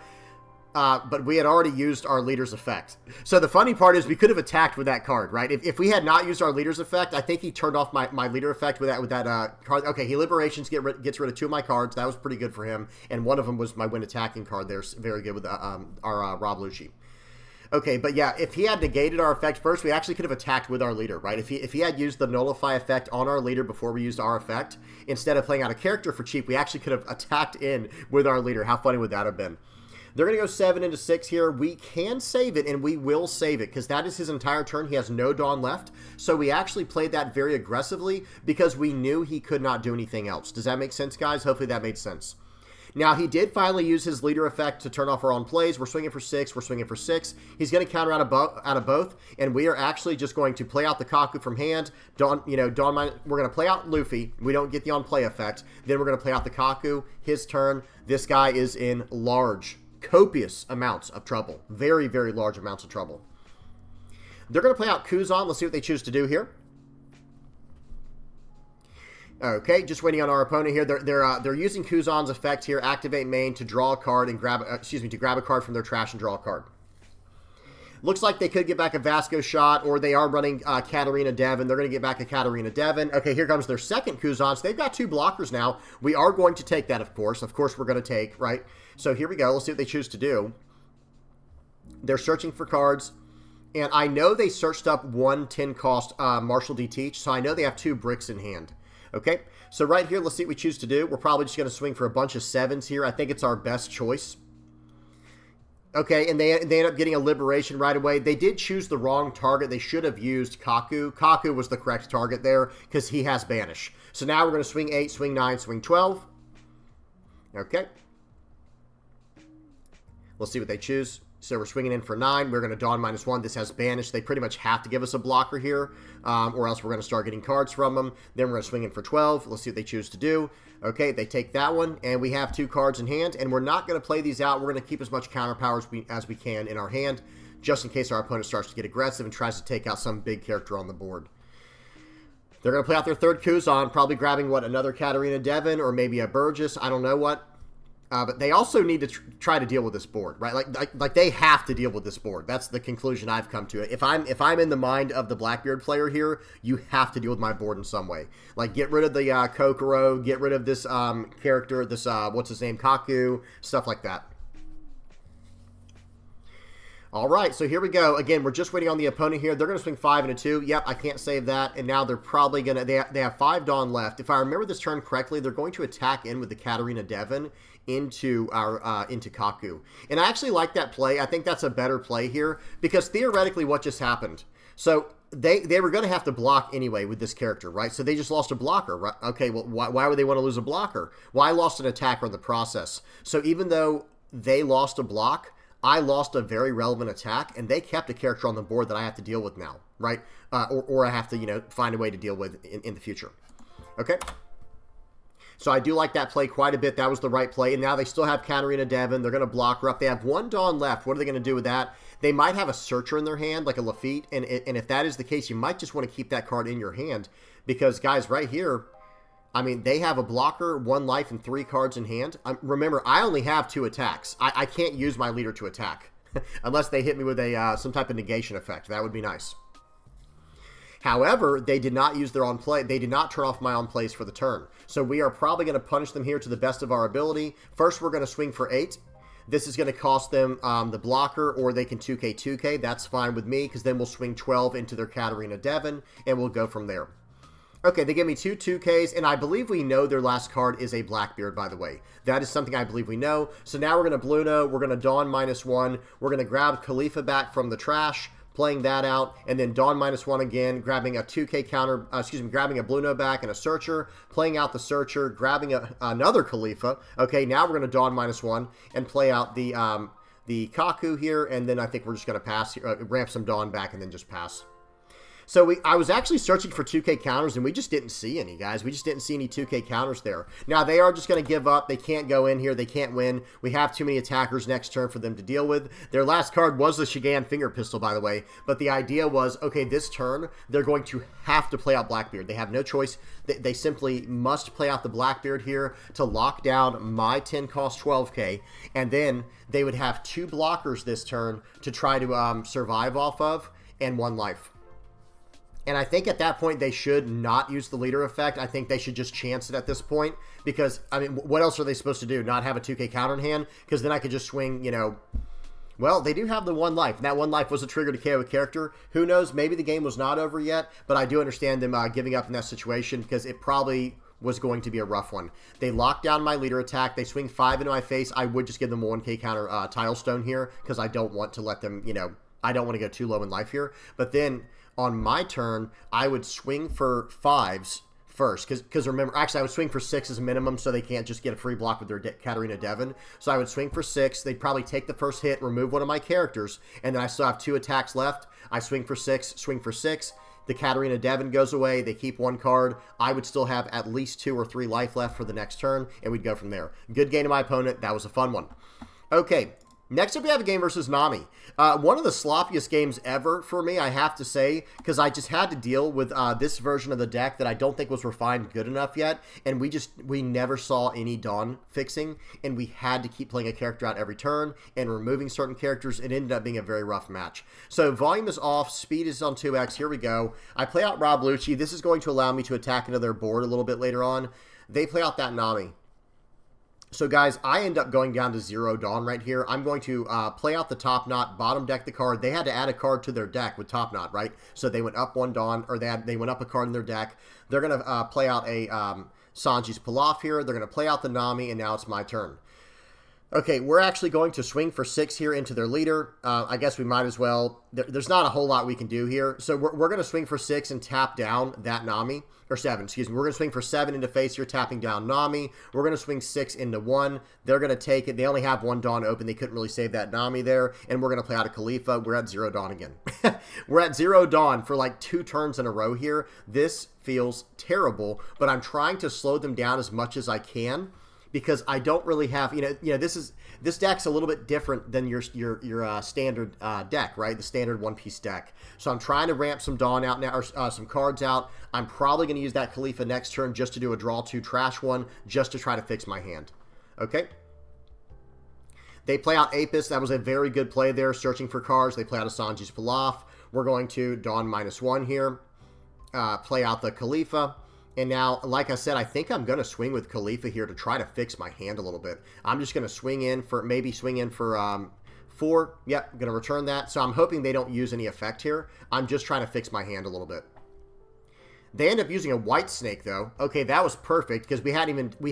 But we had already used our leader's effect. So the funny part is we could have attacked with that card, right? If we had not used our leader's effect, I think he turned off my leader effect with that card. Okay, he Liberations gets rid of 2 of my cards. That was pretty good for him. And one of them was my win attacking card there. Very good with our Rob Lucci. Okay, but yeah, if he had negated our effect first, we actually could have attacked with our leader, right? If he had used the nullify effect on our leader before we used our effect, instead of playing out a character for cheap, we actually could have attacked in with our leader. How funny would that have been? They're going to go 7 into 6 here. We can save it, and we will save it, because that is his entire turn. He has no Dawn left, so we actually played that very aggressively because we knew he could not do anything else. Does that make sense, guys? Hopefully that made sense. Now, he did finally use his leader effect to turn off our own plays. We're swinging for 6. We're swinging for 6. He's going to counter out of both, and we are actually just going to play out the Kaku from hand. We're going to play out Luffy. We don't get the on-play effect. Then we're going to play out the Kaku. His turn. This guy is in copious amounts of trouble. Very, very large amounts of trouble. They're going to play out Kuzan. Let's see what they choose to do here. Okay, just waiting on our opponent here. They're using Kuzan's effect here, activate main to draw a card and grab a card from their trash and draw a card. Looks like they could get back a Vasco shot, or they are running Katarina Devon. They're going to get back a Katarina Devon. Okay, here comes their second Kuzan. So they've got 2 blockers now. We are going to take that, of course. Of course, we're going to take, right? So here we go. Let's see what they choose to do. They're searching for cards. And I know they searched up 1 10-cost Marshall D. Teach, so I know they have 2 bricks in hand. Okay, so right here, let's see what we choose to do. We're probably just going to swing for a bunch of 7s here. I think it's our best choice. Okay, and they end up getting a Liberation right away. They did choose the wrong target. They should have used Kaku. Kaku was the correct target there because he has Banish. So now we're going to swing 8, swing 9, swing 12. Okay. Let's see what they choose. So we're swinging in for 9. We're going to Dawn -1. This has Banish. They pretty much have to give us a blocker here, or else we're going to start getting cards from them. Then we're going to swing in for 12. Let's see what they choose to do. Okay, they take that one, and we have 2 cards in hand, and we're not going to play these out. We're going to keep as much counter power as we can in our hand, just in case our opponent starts to get aggressive and tries to take out some big character on the board. They're going to play out their third Kuzan, probably grabbing, another Katarina Devon, or maybe a Burgess. I don't know what. But they also need to try to deal with this board, right? Like they have to deal with this board. That's the conclusion I've come to. If I'm in the mind of the Blackbeard player here, you have to deal with my board in some way. Like, get rid of the Kokoro, get rid of this character, this what's his name, Kaku, stuff like that. All right, so here we go. Again, we're just waiting on the opponent here. They're going to swing 5 into 2. Yep, I can't save that. And now they're probably going to... They have 5 Dawn left. If I remember this turn correctly, they're going to attack in with the Katarina Devon into Kaku. And I actually like that play. I think that's a better play here because theoretically what just happened? So they were going to have to block anyway with this character, right? So they just lost a blocker, right? Okay, well, why would they want to lose a blocker? Well, I lost an attacker in the process. So even though they lost a block, I lost a very relevant attack, and they kept a character on the board that I have to deal with now, right? Or I have to, find a way to deal with in the future. Okay? So I do like that play quite a bit. That was the right play. And now they still have Katarina Devon. They're going to block her up. They have 1 Dawn left. What are they going to do with that? They might have a Searcher in their hand, like a Lafitte. And if that is the case, you might just want to keep that card in your hand. Because, guys, right here... I mean, they have a blocker, 1 life, and 3 cards in hand. Remember, I only have 2 attacks. I can't use my leader to attack. Unless they hit me with some type of negation effect. That would be nice. However, they did not use their on-play. They did not turn off my on-plays for the turn. So we are probably going to punish them here to the best of our ability. First, we're going to swing for 8. This is going to cost them the blocker, or they can 2K. That's fine with me, because then we'll swing 12 into their Katarina Devon, and we'll go from there. Okay, they give me 2/2Ks, and I believe we know their last card is a Blackbeard, by the way. That is something I believe we know. So now we're going to Bluno, we're going to Dawn -1, we're going to grab Khalifa back from the trash, playing that out, and then Dawn -1 again, grabbing a 2K counter, grabbing a Bluno back and a Searcher, playing out the Searcher, grabbing another Khalifa. Okay, now we're going to Dawn -1 and play out the Kaku here, and then I think we're just going to pass, ramp some Dawn back, and then just pass. So I was actually searching for 2K counters, and we just didn't see any, guys. We just didn't see any 2K counters there. Now, they are just going to give up. They can't go in here. They can't win. We have too many attackers next turn for them to deal with. Their last card was the Shigan Finger Pistol, by the way. But the idea was, okay, this turn, they're going to have to play out Blackbeard. They have no choice. They simply must play out the Blackbeard here to lock down my 10-cost 12K. And then they would have 2 blockers this turn to try to survive off of, and 1 life. And I think at that point, they should not use the leader effect. I think they should just chance it at this point. Because, I mean, what else are they supposed to do? Not have a 2K counter in hand? Because then I could just swing, you know... Well, they do have the 1 life. And that 1 life was a trigger to KO a character. Who knows? Maybe the game was not over yet. But I do understand them giving up in that situation. Because it probably was going to be a rough one. They lock down my leader attack. They swing 5 into my face. I would just give them a 1K counter Tile Stone here. Because I don't want to let them, you know... I don't want to go too low in life here. But then... on my turn, I would swing for 5s first. Because remember, actually, I would swing for 6 as a minimum so they can't just get a free block with their Katarina Devon. So I would swing for 6. They'd probably take the first hit, remove one of my characters, and then I still have 2 attacks left. I swing for 6, swing for 6. The Katarina Devon goes away. They keep 1 card. I would still have at least 2 or 3 life left for the next turn, and we'd go from there. Good game to my opponent. That was a fun one. Okay. Next up, we have a game versus Nami. One of the sloppiest games ever for me, I have to say, because I just had to deal with this version of the deck that I don't think was refined good enough yet, and we never saw any Dawn fixing, and we had to keep playing a character out every turn and removing certain characters. It ended up being a very rough match. So volume is off, speed is on 2x. Here we go. I play out Rob Lucci. This is going to allow me to attack into their board a little bit later on. They play out that Nami. So, guys, I end up going down to 0 Dawn right here. I'm going to play out the Top Knot, bottom deck the card. They had to add a card to their deck with Top Knot, right? So they went up 1 Dawn, or they went up a card in their deck. They're going to play out a Sanji's Pilaf here. They're going to play out the Nami, and now it's my turn. Okay, we're actually going to swing for 6 here into their leader. I guess we might as well. There's not a whole lot we can do here. So we're going to swing for 6 and tap down that Nami. Or 7, excuse me. We're going to swing for 7 into face here, tapping down Nami. We're going to swing 6 into 1. They're going to take it. They only have 1 Dawn open. They couldn't really save that Nami there. And we're going to play out a Khalifa. We're at 0 Dawn again. We're at 0 Dawn for like 2 turns in a row here. This feels terrible, but I'm trying to slow them down as much as I can. Because I don't really have, this deck's a little bit different than your standard deck, right? The standard one-piece deck. So I'm trying to ramp some Dawn out now, or some cards out. I'm probably going to use that Khalifa next turn just to do a draw 2 trash one, just to try to fix my hand. Okay. They play out Apis. That was a very good play there, searching for cards. They play out a Sanji's Pilaf. We're going to Dawn -1 here. Play out the Khalifa. And now, like I said, I think I'm going to swing with Khalifa here to try to fix my hand a little bit. I'm just going to swing in for 4. Yep, I'm going to return that. So I'm hoping they don't use any effect here. I'm just trying to fix my hand a little bit. They end up using a White Snake, though. Okay, that was perfect, because we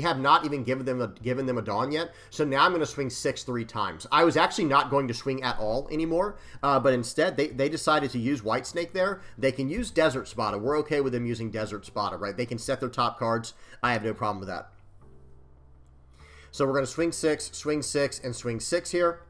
have not even given them a Dawn yet. So now I'm going to swing 6 3 times. I was actually not going to swing at all anymore, but instead they decided to use White Snake there. They can use Desert Spada. We're okay with them using Desert Spada, right? They can set their top cards. I have no problem with that. So we're going to swing 6, and swing 6 here.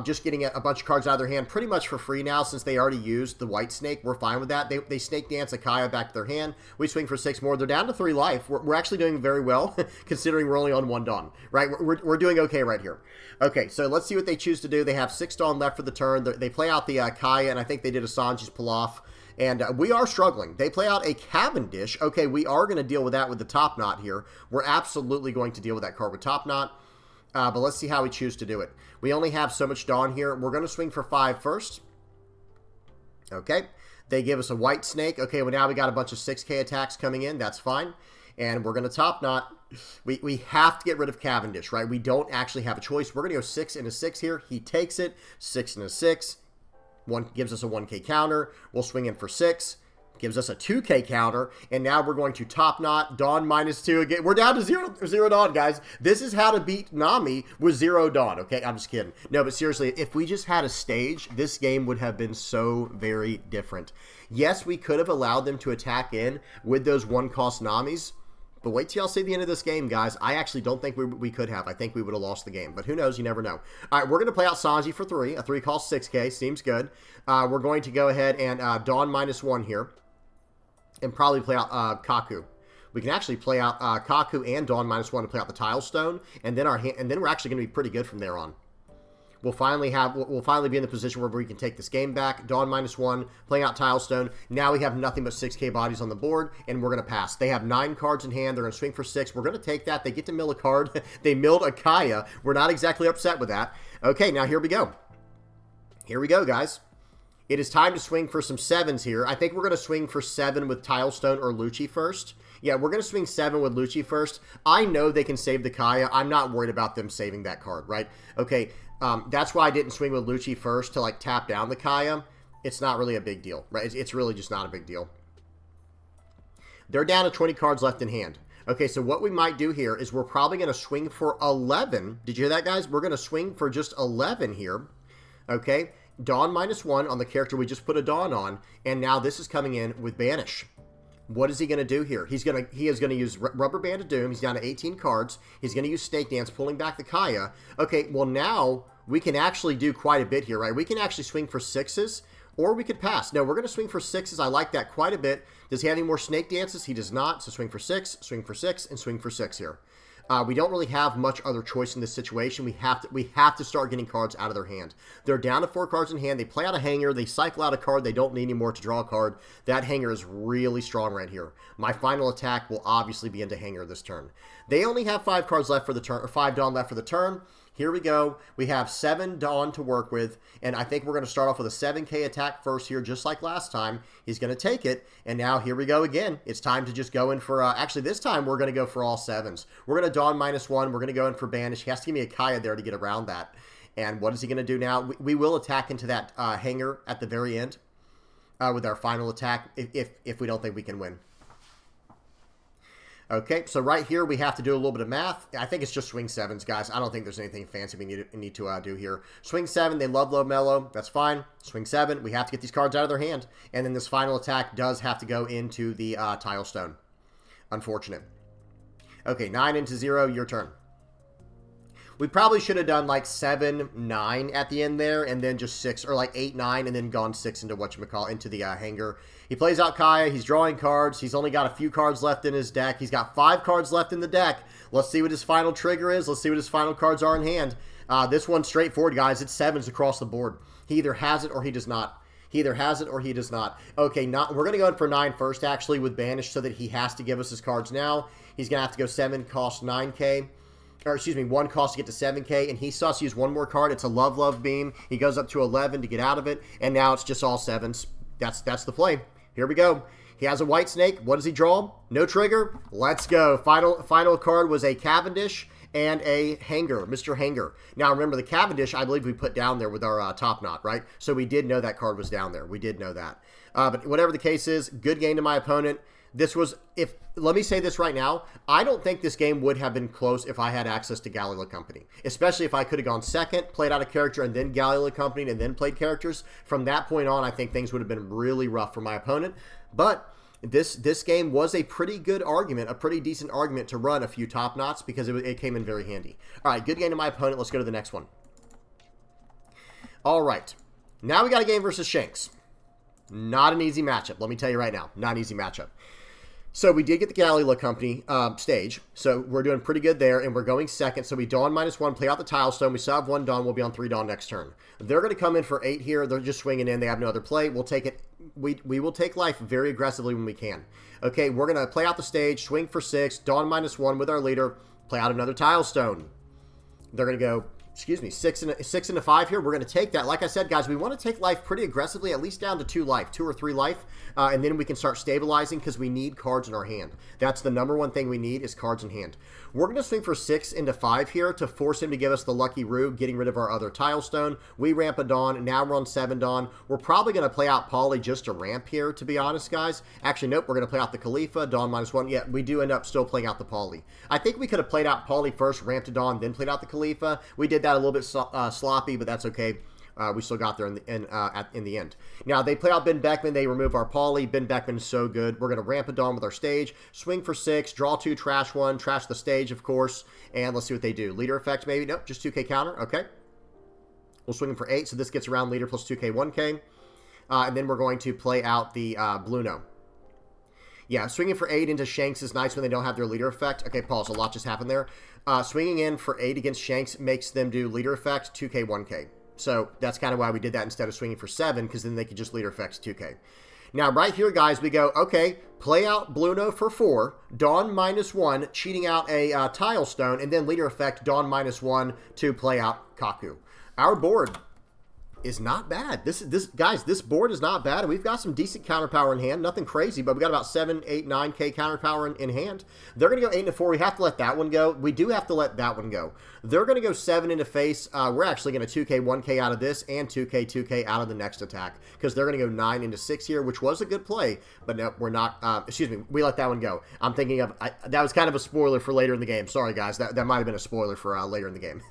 Just getting a bunch of cards out of their hand pretty much for free now, since they already used the White Snake. We're fine with that. They Snake Dance Akaya back to their hand. We swing for 6 more. They're down to 3 life. We're actually doing very well, considering we're only on 1 Dawn, right? We're doing okay right here. Okay, so let's see what they choose to do. They have 6 Dawn left for the turn. They play out the Akaya, and I think they did a Sanji's Pilaf. And we are struggling. They play out a Cavendish. Okay, we are going to deal with that with the Top Knot here. We're absolutely going to deal with that card with Top Knot. But let's see how we choose to do it. We only have so much Dawn here. We're going to swing for 5 first. Okay. They give us a White Snake. Okay, well now we got a bunch of 6K attacks coming in. That's fine. And we're going to Top Knot. We have to get rid of Cavendish, right? We don't actually have a choice. We're going to go 6 into 6 here. He takes it. 6 into 6. One gives us a 1K counter. We'll swing in for 6. Gives us a 2K counter, and now we're going to top knot, Dawn -2 again. We're down to zero Dawn, guys. This is how to beat Nami with 0 Dawn, okay? I'm just kidding. No, but seriously, if we just had a stage, this game would have been so very different. Yes, we could have allowed them to attack in with those 1-cost Namis, but wait till y'all see the end of this game, guys. I actually don't think we could have. I think we would have lost the game, but who knows? You never know. All right, we're going to play out Sanji for 3. A 3-cost 6K. Seems good. We're going to go ahead and Dawn -1 here. And probably play out Kaku. We can actually play out Kaku and Dawn -1 to play out the Tile Stone, and then we're actually going to be pretty good from there on. We'll finally be in the position where we can take this game back. Dawn -1, playing out Tile Stone. Now we have nothing but 6K bodies on the board, and we're going to pass. They have 9 cards in hand. They're going to swing for 6. We're going to take that. They get to mill a card. They milled a Kaya. We're not exactly upset with that. Okay, now here we go. Here we go, guys. It is time to swing for some 7s here. I think we're going to swing for 7 with Tilestone or Lucci first. Yeah, we're going to swing 7 with Lucci first. I know they can save the Kaya. I'm not worried about them saving that card, right? Okay, that's why I didn't swing with Lucci first to, like, tap down the Kaya. It's not really a big deal, right? It's really just not a big deal. They're down to 20 cards left in hand. Okay, so what we might do here is we're probably going to swing for 11. Did you hear that, guys? We're going to swing for just 11 here. Okay, Dawn -1 on the character we just put a Dawn on, and now this is coming in with Banish. What is he going to do here? He is going to use Rubber Band of Doom. He's down to 18 cards. He's going to use Snake Dance, pulling back the Kaya. Okay, well now we can actually do quite a bit here, right? We can actually swing for 6s, or we could pass. No, we're going to swing for 6s. I like that quite a bit. Does he have any more Snake Dances? He does not. So swing for 6, and swing for 6 here. We don't really have much other choice in this situation. We have to start getting cards out of their hand. They're down to 4 cards in hand. They play out a hanger. They cycle out a card. They don't need any more to draw a card. That hanger is really strong right here. My final attack will obviously be into hanger this turn. They only have 5 cards left for the turn, or 5 Dawn left for the turn. Here we go. We have 7 Dawn to work with, and I think we're going to start off with a 7K attack first here, just like last time. He's going to take it, and now here we go again. It's time to just go in for, actually this time we're going to go for all 7s. We're going to Dawn -1. We're going to go in for Banish. He has to give me a Kaya there to get around that. And what is he going to do now? We will attack into that hanger at the very end with our final attack if we don't think we can win. Okay, so right here we have to do a little bit of math. I think it's just swing 7s, guys. I don't think there's anything fancy we need to do here. Swing 7, they love low mellow. That's fine. Swing 7, we have to get these cards out of their hand. And then this final attack does have to go into the Tile Stone. Unfortunate. Okay, 9 into 0, your turn. We probably should have done like 7, 9 at the end there, and then just 6, or like 8, 9, and then gone 6 into whatchamacallit, into the hanger. He plays out Kaya. He's drawing cards. He's only got a few cards left in his deck. He's got 5 cards left in the deck. Let's see what his final trigger is. Let's see what his final cards are in hand. This one's straightforward, guys. It's 7s across the board. He either has it or he does not. He either has it or he does not. Okay, we're going to go in for 9 first, actually, with Banish, so that he has to give us his cards now. He's going to have to go 7, cost 9K. Or excuse me, 1 cost to get to 7K, and he still has to use 1 more card. It's a Love Beam. He goes up to 11 to get out of it, and now it's just all 7s. That's the play. Here we go. He has a White Snake. What does he draw? No trigger. Let's go. Final card was a Cavendish and a Hanger, Mr. Hanger. Now remember, the Cavendish, I believe we put down there with our top knot, right? So we did know that card was down there. We did know that. But whatever the case is, good game to my opponent. This was, let me say this right now, I don't think this game would have been close if I had access to Galila Company. Especially if I could have gone second, played out a character, and then Galila Company, and then played characters. From that point on, I think things would have been really rough for my opponent. But this game was a pretty good argument, a pretty decent argument to run a few top knots, because it came in very handy. All right, good game to my opponent. Let's go to the next one. All right, now we got a game versus Shanks. Not an easy matchup, let me tell you right now. Not an easy matchup. So we did get the Galila Company stage, so we're doing pretty good there, and we're going second. So we Dawn -1, play out the Tile Stone. We still have 1 Dawn. We'll be on 3 Dawn next turn. They're going to come in for 8 here. They're just swinging in. They have no other play. We'll take it. We will take life very aggressively when we can. Okay, we're going to play out the stage, swing for 6, Dawn -1 with our leader, play out another Tile Stone. They're going to go excuse me, 6 and a 5 here. We're going to take that. Like I said, guys, we want to take life pretty aggressively, at least down to 2 life, 2 or 3 life, and then we can start stabilizing because we need cards in our hand. That's the #1 thing we need is cards in hand. We're going to swing for 6 into 5 here to force him to give us the Lucky Rube, getting rid of our other Tile Stone. We ramp a Dawn. Now we're on 7 Dawn. We're probably going to play out Poly just to ramp here, to be honest, guys. Actually, nope, we're going to play out the Khalifa, Dawn -1. Yeah, we do end up still playing out the Poly. I think we could have played out Poly first, ramped a Dawn, then played out the Khalifa. We did that a little bit sloppy, but that's okay. We still got there in the end. Now, they play out Ben Beckman. They remove our Poly. Ben Beckman is so good. We're going to ramp a Dawn with our stage. Swing for 6. Draw 2, trash 1. Trash the stage, of course. And let's see what they do. Leader effect, maybe? Nope, just 2K counter. Okay. We'll swing for 8. So this gets around leader plus 2K, 1K. And then we're going to play out the Bluno. Yeah, swinging for 8 into Shanks is nice when they don't have their leader effect. Okay, pause. A lot just happened there. Swinging in for 8 against Shanks makes them do leader effect, 2K, 1K. So that's kind of why we did that instead of swinging for 7, because then they could just leader effects 2K. Now, right here, guys, we go, okay, play out Bluno for 4, Dawn -1, cheating out a Tile Stone, and then leader effect Dawn -1 to play out Kaku. Our board is not bad. Guys, this board is not bad. We've got some decent counter power in hand. Nothing crazy, but we got about 7, 8, 9K counter power in hand. They're going to go 8 into 4. We have to let that one go. We do have to let that one go. They're going to go 7 into face. We're actually going to 2K, 1K out of this and 2K, 2K out of the next attack because they're going to go 9 into 6 here, which was a good play, but no, we're not. Excuse me, we let that one go. I'm thinking of, that was kind of a spoiler for later in the game. Sorry, guys. That might have been a spoiler for later in the game.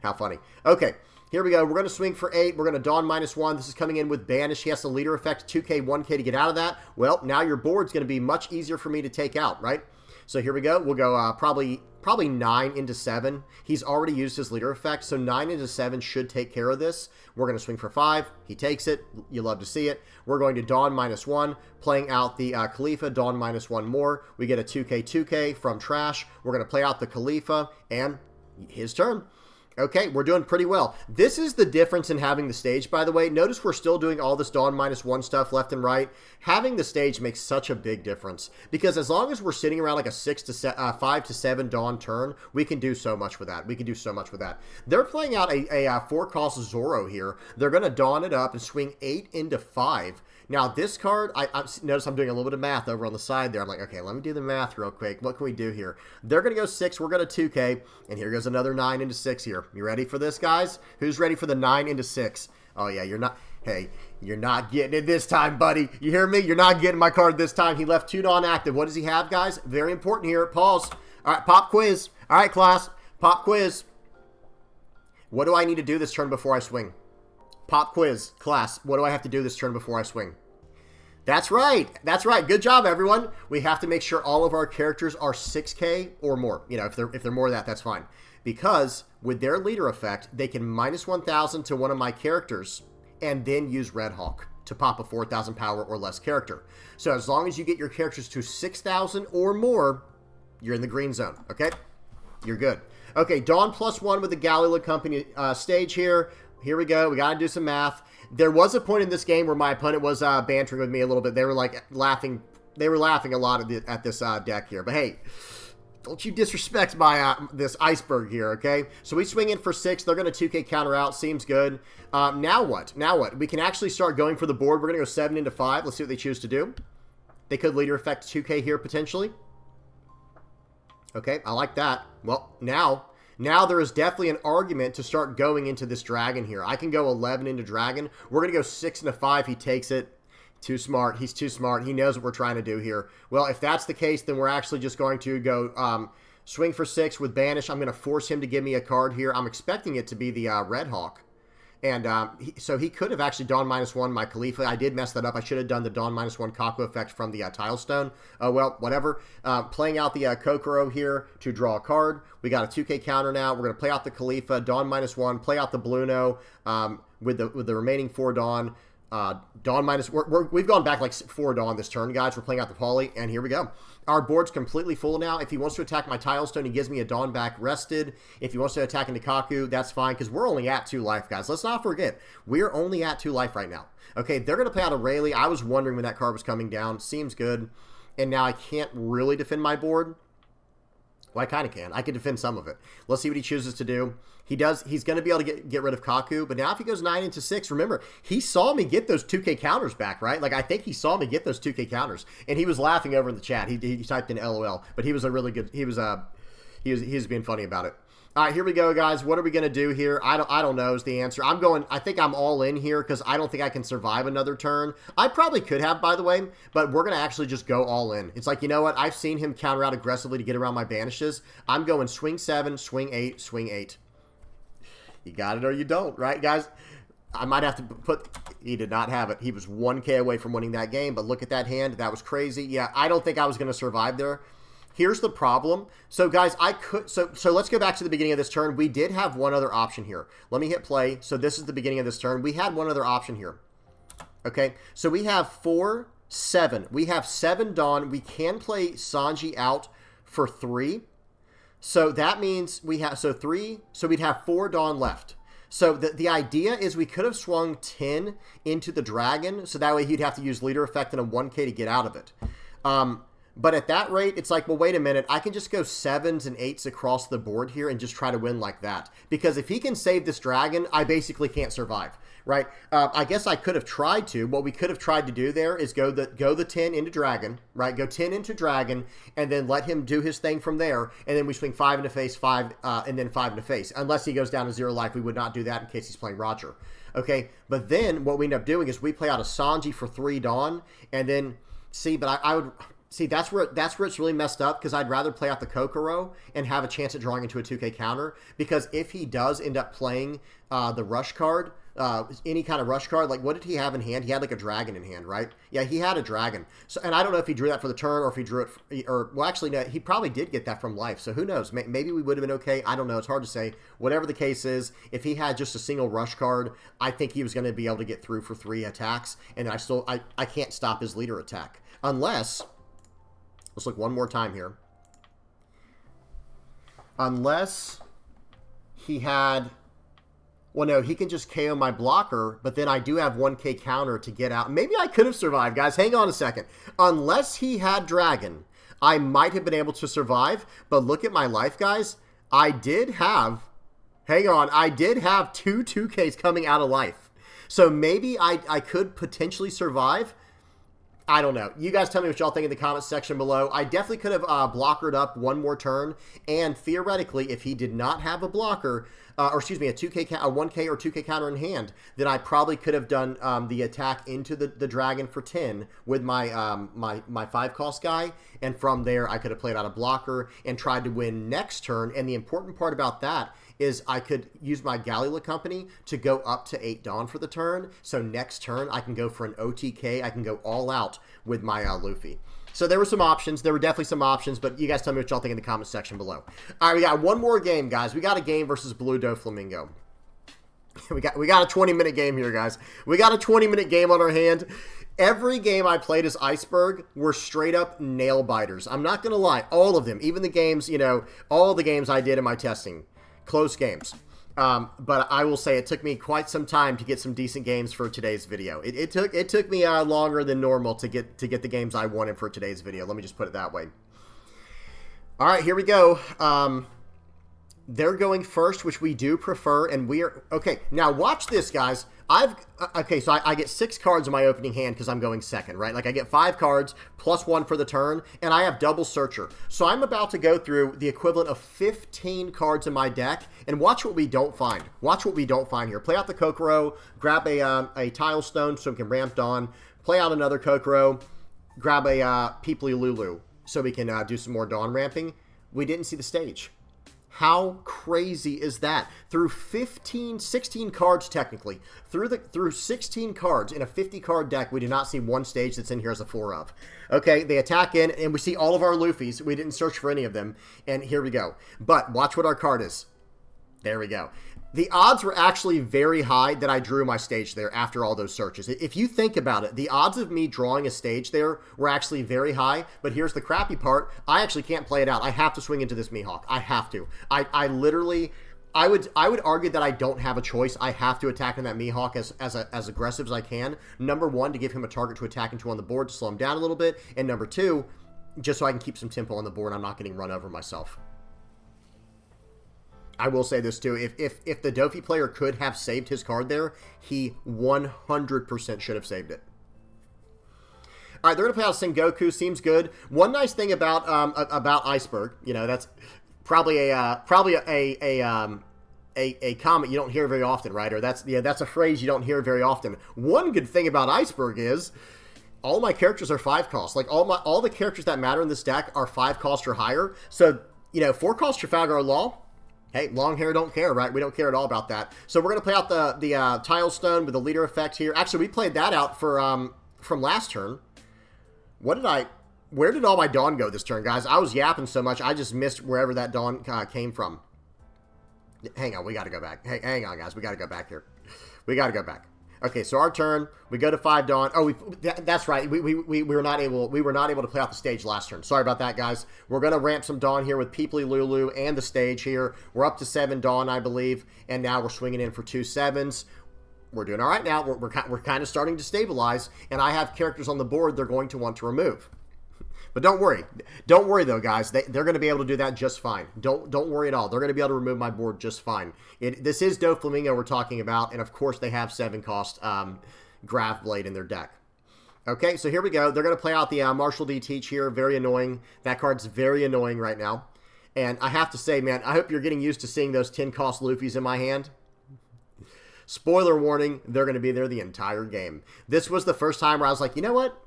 How funny. Okay. Here we go. We're going to swing for 8. We're going to Dawn -1. This is coming in with Banish. He has the leader effect, 2K, 1K to get out of that. Well, now your board's going to be much easier for me to take out, right? So here we go. We'll go probably 9 into 7. He's already used his leader effect, so 9 into 7 should take care of this. We're going to swing for 5. He takes it. You love to see it. We're going to Dawn -1, playing out the Khalifa, Dawn -1 more. We get a 2K, 2K from trash. We're going to play out the Khalifa, and his turn. Okay, we're doing pretty well. This is the difference in having the stage, by the way. Notice we're still doing all this Dawn -1 stuff left and right. Having the stage makes such a big difference because as long as we're sitting around like a 5 to 7 Dawn turn, we can do so much with that. We can do so much with that. They're playing out a 4-cost Zoro here. They're going to Dawn it up and swing 8 into 5. Now, this card, I notice I'm doing a little bit of math over on the side there. I'm like, okay, let me do the math real quick. What can we do here? They're going to go 6. We're going to 2K. And here goes another 9 into 6 here. You ready for this, guys? Who's ready for the 9 into 6? Oh, yeah, you're not. Hey, you're not getting it this time, buddy. You hear me? You're not getting my card this time. He left 2 Dawn active. What does he have, guys? Very important here. Pause. All right, pop quiz. All right, class. Pop quiz. What do I need to do this turn before I swing? Pop quiz. Class, what do I have to do this turn before I swing? That's right. That's right. Good job, everyone. We have to make sure all of our characters are 6K or more. You know, if they're more than that, that's fine. Because with their leader effect, they can -1,000 to one of my characters and then use Red Hawk to pop a 4,000 power or less character. So as long as you get your characters to 6,000 or more, you're in the green zone. Okay? You're good. Okay, Dawn +1 with the Galila Company stage here. Here we go. We got to do some math. There was a point in this game where my opponent was bantering with me a little bit. They were like laughing. They were laughing a lot at this deck here. But hey, don't you disrespect my this Iceberg here, okay? So we swing in for 6. They're going to 2K counter out. Seems good. Now what? Now what? We can actually start going for the board. We're going to go 7 into 5. Let's see what they choose to do. They could leader effect 2K here potentially. Okay, I like that. Well, now there is definitely an argument to start going into this dragon here. I can go 11 into dragon. We're going to go 6 into 5. He takes it. Too smart. He's too smart. He knows what we're trying to do here. Well, if that's the case, then we're actually just going to go swing for 6 with Banish. I'm going to force him to give me a card here. I'm expecting it to be the Red Hawk. And so he could have actually Dawn -1 my Khalifa. I did mess that up. I should have done the Dawn -1 Kaku effect from the Tile Stone. Well, whatever. Playing out the Kokoro here to draw a card. We got a 2K counter now. We're going to play out the Khalifa, Dawn -1, play out the Bluno with the remaining 4 Dawn. Dawn we've gone back like 4 Dawn this turn, guys. We're playing out the Poly, and here we go. Our board's completely full now. If he wants to attack my Tile Stone, he gives me a Dawn back rested. If he wants to attack into Kaku, that's fine, because we're only at 2 life, guys. Let's not forget, we're only at 2 life right now. Okay, they're going to play out a Rayleigh. I was wondering when that card was coming down. Seems good. And now I can't really defend my board. Well, I kind of can. I can defend some of it. Let's see what he chooses to do. He's going to be able to get rid of Kaku, but now if he goes 9 into 6, remember, he saw me get those 2K counters back, right? Like, I think he saw me get those 2K counters, and he was laughing over in the chat. He typed in LOL, but he was a really good, he was being funny about it. All right, here we go, guys. What are we going to do here? I don't know is the answer. I think I'm all in here because I don't think I can survive another turn. I probably could have, by the way, but we're going to actually just go all in. It's like, you know what? I've seen him counter out aggressively to get around my banishes. I'm going swing 7, swing 8, swing 8. You got it or you don't, right, guys? I might have to put... He did not have it. He was 1K away from winning that game, but look at that hand. That was crazy. Yeah, I don't think I was going to survive there. Here's the problem. So, guys, so let's go back to the beginning of this turn. We did have one other option here. Let me hit play. So this is the beginning of this turn. We had one other option here. Okay, so we have 4, 7. We have 7 Dawn. We can play Sanji out for 3. So that means we have, so we'd have 4 Dawn left. So the idea is we could have swung 10 into the dragon, so that way he'd have to use leader effect and a 1K to get out of it. But at that rate, it's like, well, wait a minute, I can just go 7s and 8s across the board here and just try to win like that. Because if he can save this dragon, I basically can't survive, right? I guess I could have tried to. What we could have tried to do there is go the 10 into dragon, right? Go 10 into dragon, and then let him do his thing from there, and then we swing 5 into face, 5, and then 5 into face. Unless he goes down to 0 life, we would not do that in case he's playing Roger. Okay, but then what we end up doing is we play out a Sanji for 3 Dawn, and then, see, but I would... See, that's where it's really messed up, because I'd rather play out the Kokoro and have a chance at drawing into a 2K counter, because if he does end up playing the rush card, any kind of rush card, like what did he have in hand? He had like a dragon in hand, right? Yeah, he had a dragon. So, and I don't know if he drew that for the turn or if he drew it, well, actually, no, he probably did get that from life. So who knows? Maybe we would have been okay. I don't know. It's hard to say. Whatever the case is, if he had just a single rush card, I think he was going to be able to get through for 3 attacks, and I can't stop his leader attack. Unless... Let's look one more time here. Unless he had... Well, no, he can just KO my blocker, but then I do have 1K counter to get out. Maybe I could have survived, guys. Hang on a second. Unless he had Dragon, I might have been able to survive, but look at my life, guys. I did have... Hang on. I did have 2 2Ks coming out of life. So maybe I could potentially survive... I don't know. You guys tell me what y'all think in the comments section below. I definitely could have blockered up one more turn, and theoretically, if he did not have a blocker, or excuse me, a 1K or 2K counter in hand, then I probably could have done the attack into the dragon for 10 with my my 5 cost guy, and from there I could have played out a blocker and tried to win next turn. And the important part about that is I could use my Galila company to go up to 8 Dawn for the turn. So next turn, I can go for an OTK. I can go all out with my Luffy. So there were some options. There were definitely some options, but you guys tell me what y'all think in the comment section below. All right, we got one more game, guys. We got a game versus Blue Doflamingo. We got a 20-minute game here, guys. We got a 20-minute game on our hand. Every game I played as Iceburg were straight up nail biters. I'm not going to lie. All of them. Even the games, you know, all the games I did in my testing. Close games. But I will say it took me quite some time to get some decent games for today's video. It took me longer than normal to get the games I wanted for today's video. Let me just put it that way. All right, here we go. They're going first, which we do prefer, and we are... Okay, now watch this, guys. Okay, so I get 6 cards in my opening hand because I'm going second, right? Like, I get 5 cards plus 1 for the turn, and I have double Searcher. So I'm about to go through the equivalent of 15 cards in my deck, and watch what we don't find. Watch what we don't find here. Play out the Kokoro, grab a Tile Stone so we can ramp Dawn, play out another Kokoro, grab a Peeply Lulu so we can do some more Dawn ramping. We didn't see the stage. How crazy is that? Through 16 cards technically, through 16 cards in a 50-card deck, we did not see one stage that's in here as a 4 of. Okay, they attack in, and we see all of our Luffys. We didn't search for any of them, and here we go. But watch what our card is. There we go. The odds were actually very high that I drew my stage there after all those searches. If you think about it, the odds of me drawing a stage there were actually very high, but here's the crappy part. I actually can't play it out. I have to swing into this Mihawk. I have to. I literally... I would argue that I don't have a choice. I have to attack in that Mihawk as aggressive as I can. Number 1, to give him a target to attack into on the board to slow him down a little bit, and number 2, just so I can keep some tempo on the board and I'm not getting run over myself. I will say this too. If the Doffy player could have saved his card there, he 100% should have saved it. All right, they're going to play out Sengoku. Seems good. One nice thing about Iceburg, you know, that's probably a comment you don't hear very often, right? Or that's a phrase you don't hear very often. One good thing about Iceburg is all my characters are 5 cost. Like all the characters that matter in this deck are 5 cost or higher. So, you know, 4 cost Trafalgar Law. Hey, long hair don't care, right? We don't care at all about that. So we're gonna play out the Tile Stone with the leader effect here. Actually, we played that out for from last turn. Where did all my Dawn go this turn, guys? I was yapping so much, I just missed wherever that Dawn came from. Hang on, we got to go back. Hey, hang on, guys. We got to go back here. We got to go back. Okay, so our turn. We go to 5 Dawn. Oh, that's right. We were not able to play out the stage last turn. Sorry about that, guys. We're gonna ramp some Dawn here with Peeply Lulu and the stage here. We're up to 7 Dawn, I believe, and now we're swinging in for 2 7s. We're doing all right now. We're kind of starting to stabilize, and I have characters on the board they're going to want to remove. But don't worry. Don't worry, though, guys. They're going to be able to do that just fine. Don't worry at all. They're going to be able to remove my board just fine. This is Doflamingo we're talking about, and of course they have 7 cost Grav Blade in their deck. Okay, so here we go. They're going to play out the Marshall D. Teach here. Very annoying. That card's very annoying right now. And I have to say, man, I hope you're getting used to seeing those 10 cost Luffys in my hand. Spoiler warning, they're going to be there the entire game. This was the first time where I was like, you know what?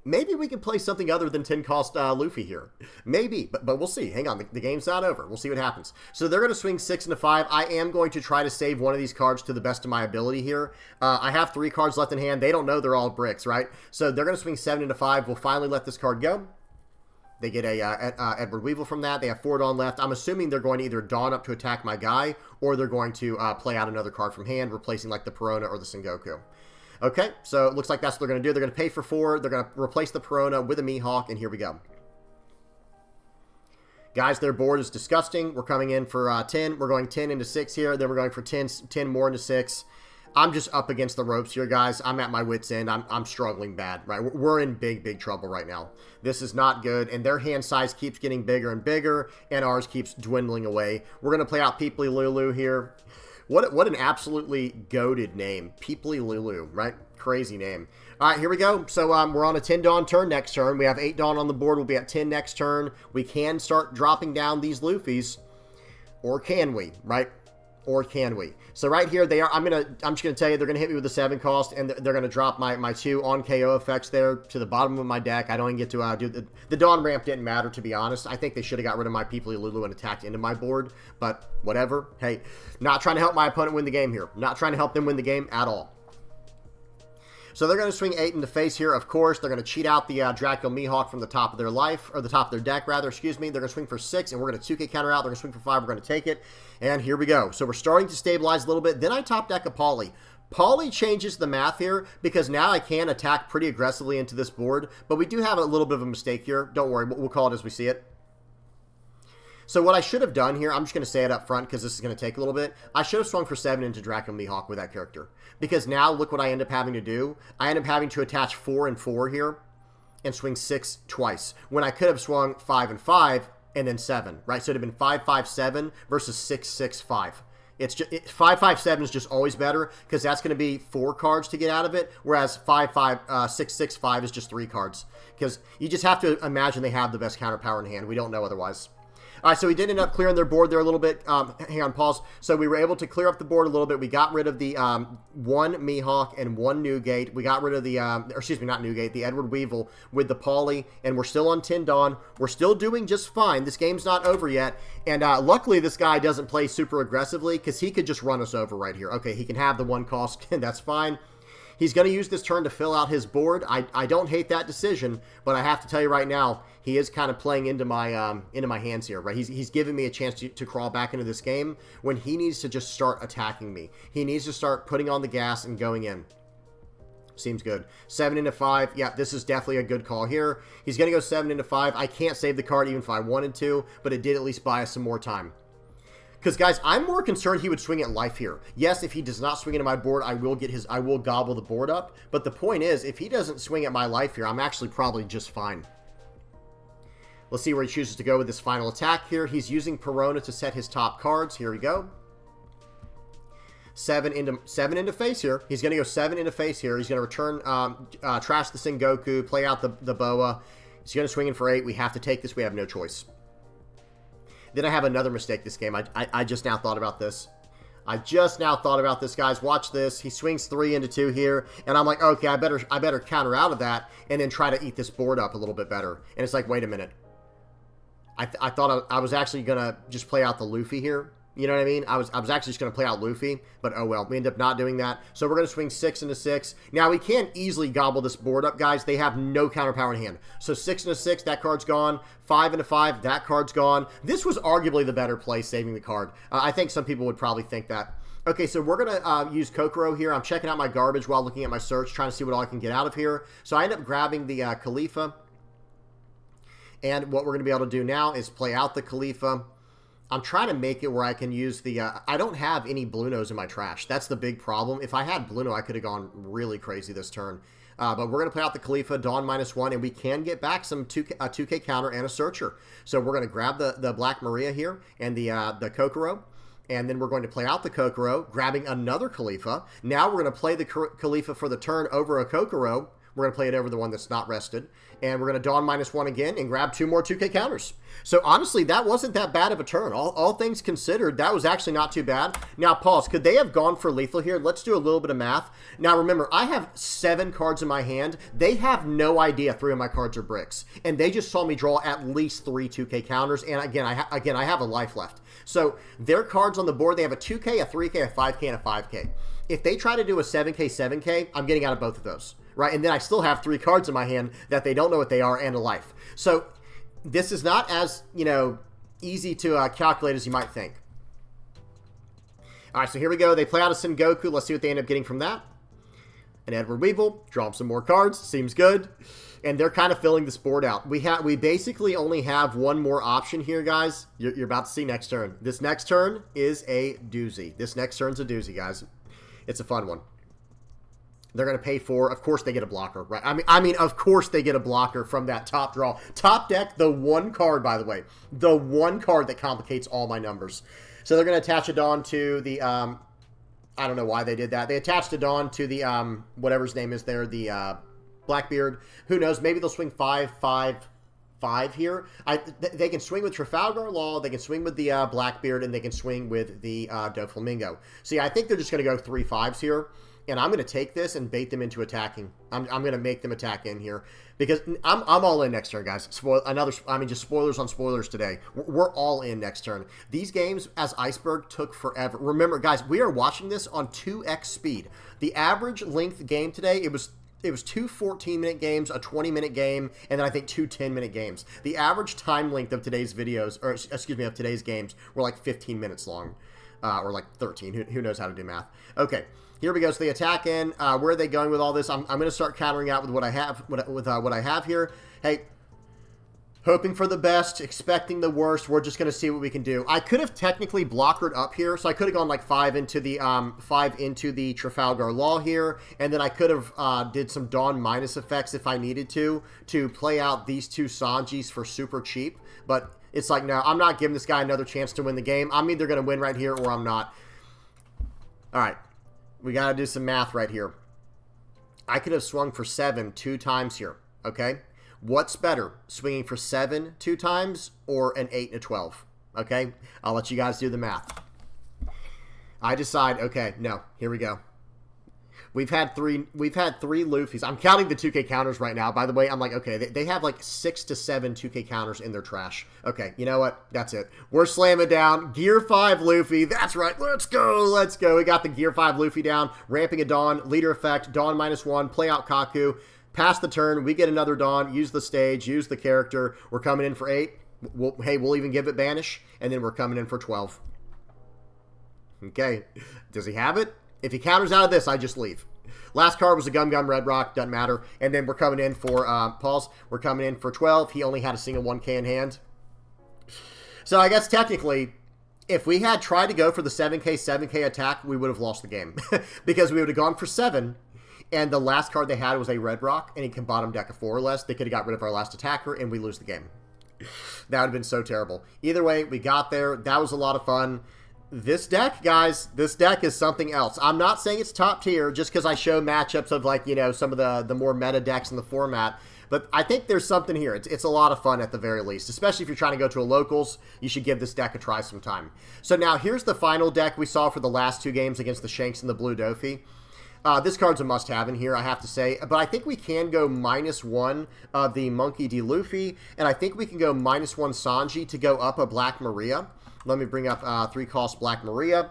Maybe we can play something other than 10 cost Luffy here. Maybe, but we'll see. Hang on, the game's not over. We'll see what happens. So they're going to swing 6 into 5. I am going to try to save one of these cards to the best of my ability here. I have 3 cards left in hand. They don't know they're all bricks, right? So they're going to swing 7 into 5. We'll finally let this card go. They get a Edward Weevil from that. They have 4 Dawn left. I'm assuming they're going to either Dawn up to attack my guy, or they're going to play out another card from hand, replacing like the Perona or the Sengoku. Okay, so it looks like that's what they're going to do. They're going to pay for 4. They're going to replace the Perona with a Mihawk, and here we go. Guys, their board is disgusting. We're coming in for 10. We're going 10 into 6 here. Then we're going for 10 more into 6. I'm just up against the ropes here, guys. I'm at my wit's end. I'm struggling bad, right? We're in big trouble right now. This is not good, and their hand size keeps getting bigger and bigger, and ours keeps dwindling away. We're going to play out Peeply Lulu here. What an absolutely goated name. Peeply Lulu, right? Crazy name. All right, here we go. So we're on a 10 Dawn turn next turn. We have 8 Dawn on the board. We'll be at 10 next turn. We can start dropping down these Luffys. Or can we, right? Or can we? So right here, they are. I'm just gonna tell you, they're gonna hit me with a 7 cost, and they're gonna drop my 2 on KO effects there to the bottom of my deck. I don't even get to do the Dawn ramp. Didn't matter, to be honest. I think they should have got rid of my Peeply Lulu and attacked into my board, but whatever. Hey, not trying to help my opponent win the game here. Not trying to help them win the game at all. So they're going to swing 8 in the face here, of course. They're going to cheat out the Dracula Mihawk from the top of their life, or the top of their deck, rather, excuse me. They're going to swing for 6, and we're going to 2K counter out. They're going to swing for 5. We're going to take it, and here we go. So we're starting to stabilize a little bit. Then I top deck a Polly. Polly changes the math here, because now I can attack pretty aggressively into this board, but we do have a little bit of a mistake here. Don't worry, we'll call it as we see it. So what I should have done here, I'm just going to say it up front because this is going to take a little bit. I should have swung for 7 into Dracula Mihawk with that character. Because now, look what I end up having to do. I end up having to attach 4 and 4 here and swing 6 twice. When I could have swung 5 and 5 and then 7, right? So it would have been 5, 5, 7 versus 6, 6, 5. It's just 5, 5, 7 is just always better because that's going to be 4 cards to get out of it, whereas 5, 5, 6, 6, 5 is just 3 cards. Because you just have to imagine they have the best counter power in hand. We don't know otherwise. All right, so we did end up clearing their board there a little bit. Hang on, pause. So we were able to clear up the board a little bit. We got rid of the 1 Mihawk and 1 Newgate. We got rid of the, or excuse me, not Newgate, the Edward Weevil with the Polly, and we're still on 10 Dawn. We're still doing just fine. This game's not over yet, and luckily this guy doesn't play super aggressively because he could just run us over right here. Okay, he can have the 1 cost, and that's fine. He's going to use this turn to fill out his board. I don't hate that decision, but I have to tell you right now, he is kind of playing into my hands here, right? He's giving me a chance to crawl back into this game when he needs to just start attacking me. He needs to start putting on the gas and going in. Seems good. 7 into 5. Yeah, this is definitely a good call here. He's going to go 7 into 5. I can't save the card even if I wanted to, but it did at least buy us some more time. Because, guys, I'm more concerned he would swing at life here. Yes, if he does not swing into my board, I will gobble the board up. But the point is, if he doesn't swing at my life here, I'm actually probably just fine. Let's see where he chooses to go with this final attack here. He's using Perona to set his top cards. Here we go. 7 into face here. He's going to go 7 into face here. He's going to return, trash the Sengoku, play out the Boa. He's going to swing in for 8. We have to take this. We have no choice. Then I have another mistake this game. I just now thought about this. I just now thought about this, guys. Watch this. He swings 3 into 2 here, and I'm like, okay, I better counter out of that and then try to eat this board up a little bit better. And it's like, wait a minute. I thought I was actually gonna just play out the Luffy here. You know what I mean? I was actually just gonna play out Luffy, but oh well. We end up not doing that. So we're gonna swing 6 into 6. Now we can easily gobble this board up, guys. They have no counter power in hand. So 6 into 6, that card's gone. 5 into 5, that card's gone. This was arguably the better play, saving the card. I think some people would probably think that. Okay, so we're gonna use Kokoro here. I'm checking out my garbage while looking at my search, trying to see what all I can get out of here. So I end up grabbing the Khalifa. And what we're going to be able to do now is play out the Khalifa. I'm trying to make it where I can use the... I don't have any Blunos in my trash. That's the big problem. If I had Bluno, I could have gone really crazy this turn. But we're going to play out the Khalifa, Dawn -1, and we can get back some 2K counter and a Searcher. So we're going to grab the Black Maria here and the Kokoro. And then we're going to play out the Kokoro, grabbing another Khalifa. Now we're going to play the Khalifa for the turn over a Kokoro. We're going to play it over the one that's not rested. And we're going to Dawn -1 again and grab 2 more 2K counters. So honestly, that wasn't that bad of a turn. All things considered, that was actually not too bad. Now, pause. Could they have gone for lethal here? Let's do a little bit of math. Now, remember, I have 7 cards in my hand. They have no idea 3 of my cards are bricks. And they just saw me draw at least 3 2K counters. And again, I have a life left. So their cards on the board, they have a 2K, a 3K, a 5K, and a 5K. If they try to do a 7K, 7K, I'm getting out of both of those. Right, and then I still have 3 cards in my hand that they don't know what they are and a life. So this is not as, easy to calculate as you might think. All right, so here we go. They play out a Sengoku. Let's see what they end up getting from that. An Edward Weevil. Draw them some more cards. Seems good. And they're kind of filling this board out. We basically only have one more option here, guys. You're about to see next turn. This next turn is a doozy. This next turn's a doozy, guys. It's a fun one. They're going to pay for, of course they get a blocker, right? I mean, of course they get a blocker from that top draw. Top deck, the one card, by the way. The one card that complicates all my numbers. So they're going to attach a Dawn to the, I don't know why they did that. They attached a Dawn to the, whatever his name is there, the Blackbeard. Who knows? Maybe they'll swing 5-5-5 here. They can swing with Trafalgar Law, they can swing with the Blackbeard, and they can swing with the Doflamingo. See, I think they're just going to go 3 5s here. And I'm going to take this and bait them into attacking. I'm going to make them attack in here. Because I'm all in next turn, guys. Just spoilers on spoilers today. We're all in next turn. These games, as Iceburg, took forever. Remember, guys, we are watching this on 2x speed. The average length game today, it was 2 14-minute games, a 20-minute game, and then I think 2 10-minute games. The average time length of today's videos, or excuse me, of today's games, were like 15 minutes long. Or like 13. Who knows how to do math? Okay. Here we go. So they attack in. Where are they going with all this? I'm going to start countering out with what I have. What I have here. Hey, hoping for the best, expecting the worst. We're just going to see what we can do. I could have technically blockered up here, so I could have gone like 5 into the Trafalgar Law here, and then I could have did some Dawn minus effects if I needed to play out these 2 Sanjis for super cheap. But it's like, no, I'm not giving this guy another chance to win the game. I'm either going to win right here or I'm not. All right. We got to do some math right here. I could have swung for 7 2 times here, okay? What's better, swinging for 7 2 times or an 8 and a 12, okay? I'll let you guys do the math. I decide, okay, no, here we go. We've had three Luffys. I'm counting the 2K counters right now. By the way, I'm like, okay, they have like 6 to 7 2K counters in their trash. Okay, you know what? That's it. We're slamming down. Gear 5 Luffy. That's right. Let's go. Let's go. We got the Gear 5 Luffy down. Ramping a Dawn. Leader effect. Dawn -1. Play out Kaku. Pass the turn. We get another Dawn. Use the stage. Use the character. We're coming in for 8. We'll even give it Banish. And then we're coming in for 12. Okay. Does he have it? If he counters out of this, I just leave. Last card was a Gum Gum Red Rock. Doesn't matter. And then we're coming in for, pause. We're coming in for 12. He only had a single 1K in hand. So I guess technically, if we had tried to go for the 7K attack, we would have lost the game. Because we would have gone for 7. And the last card they had was a Red Rock. And he can bottom deck a 4 or less. They could have got rid of our last attacker. And we lose the game. That would have been so terrible. Either way, we got there. That was a lot of fun. This deck, guys, this deck is something else. I'm not saying it's top tier just because I show matchups of, like, you know, some of the more meta decks in the format. But I think there's something here. It's a lot of fun at the very least. Especially if you're trying to go to a locals, you should give this deck a try sometime. So now here's the final deck we saw for the last 2 games against the Shanks and the Blue Doffy. This card's a must-have in here, I have to say. But I think we can go -1 of the Monkey D. Luffy. And I think we can go -1 Sanji to go up a Black Maria. Let me bring up 3-cost Black Maria.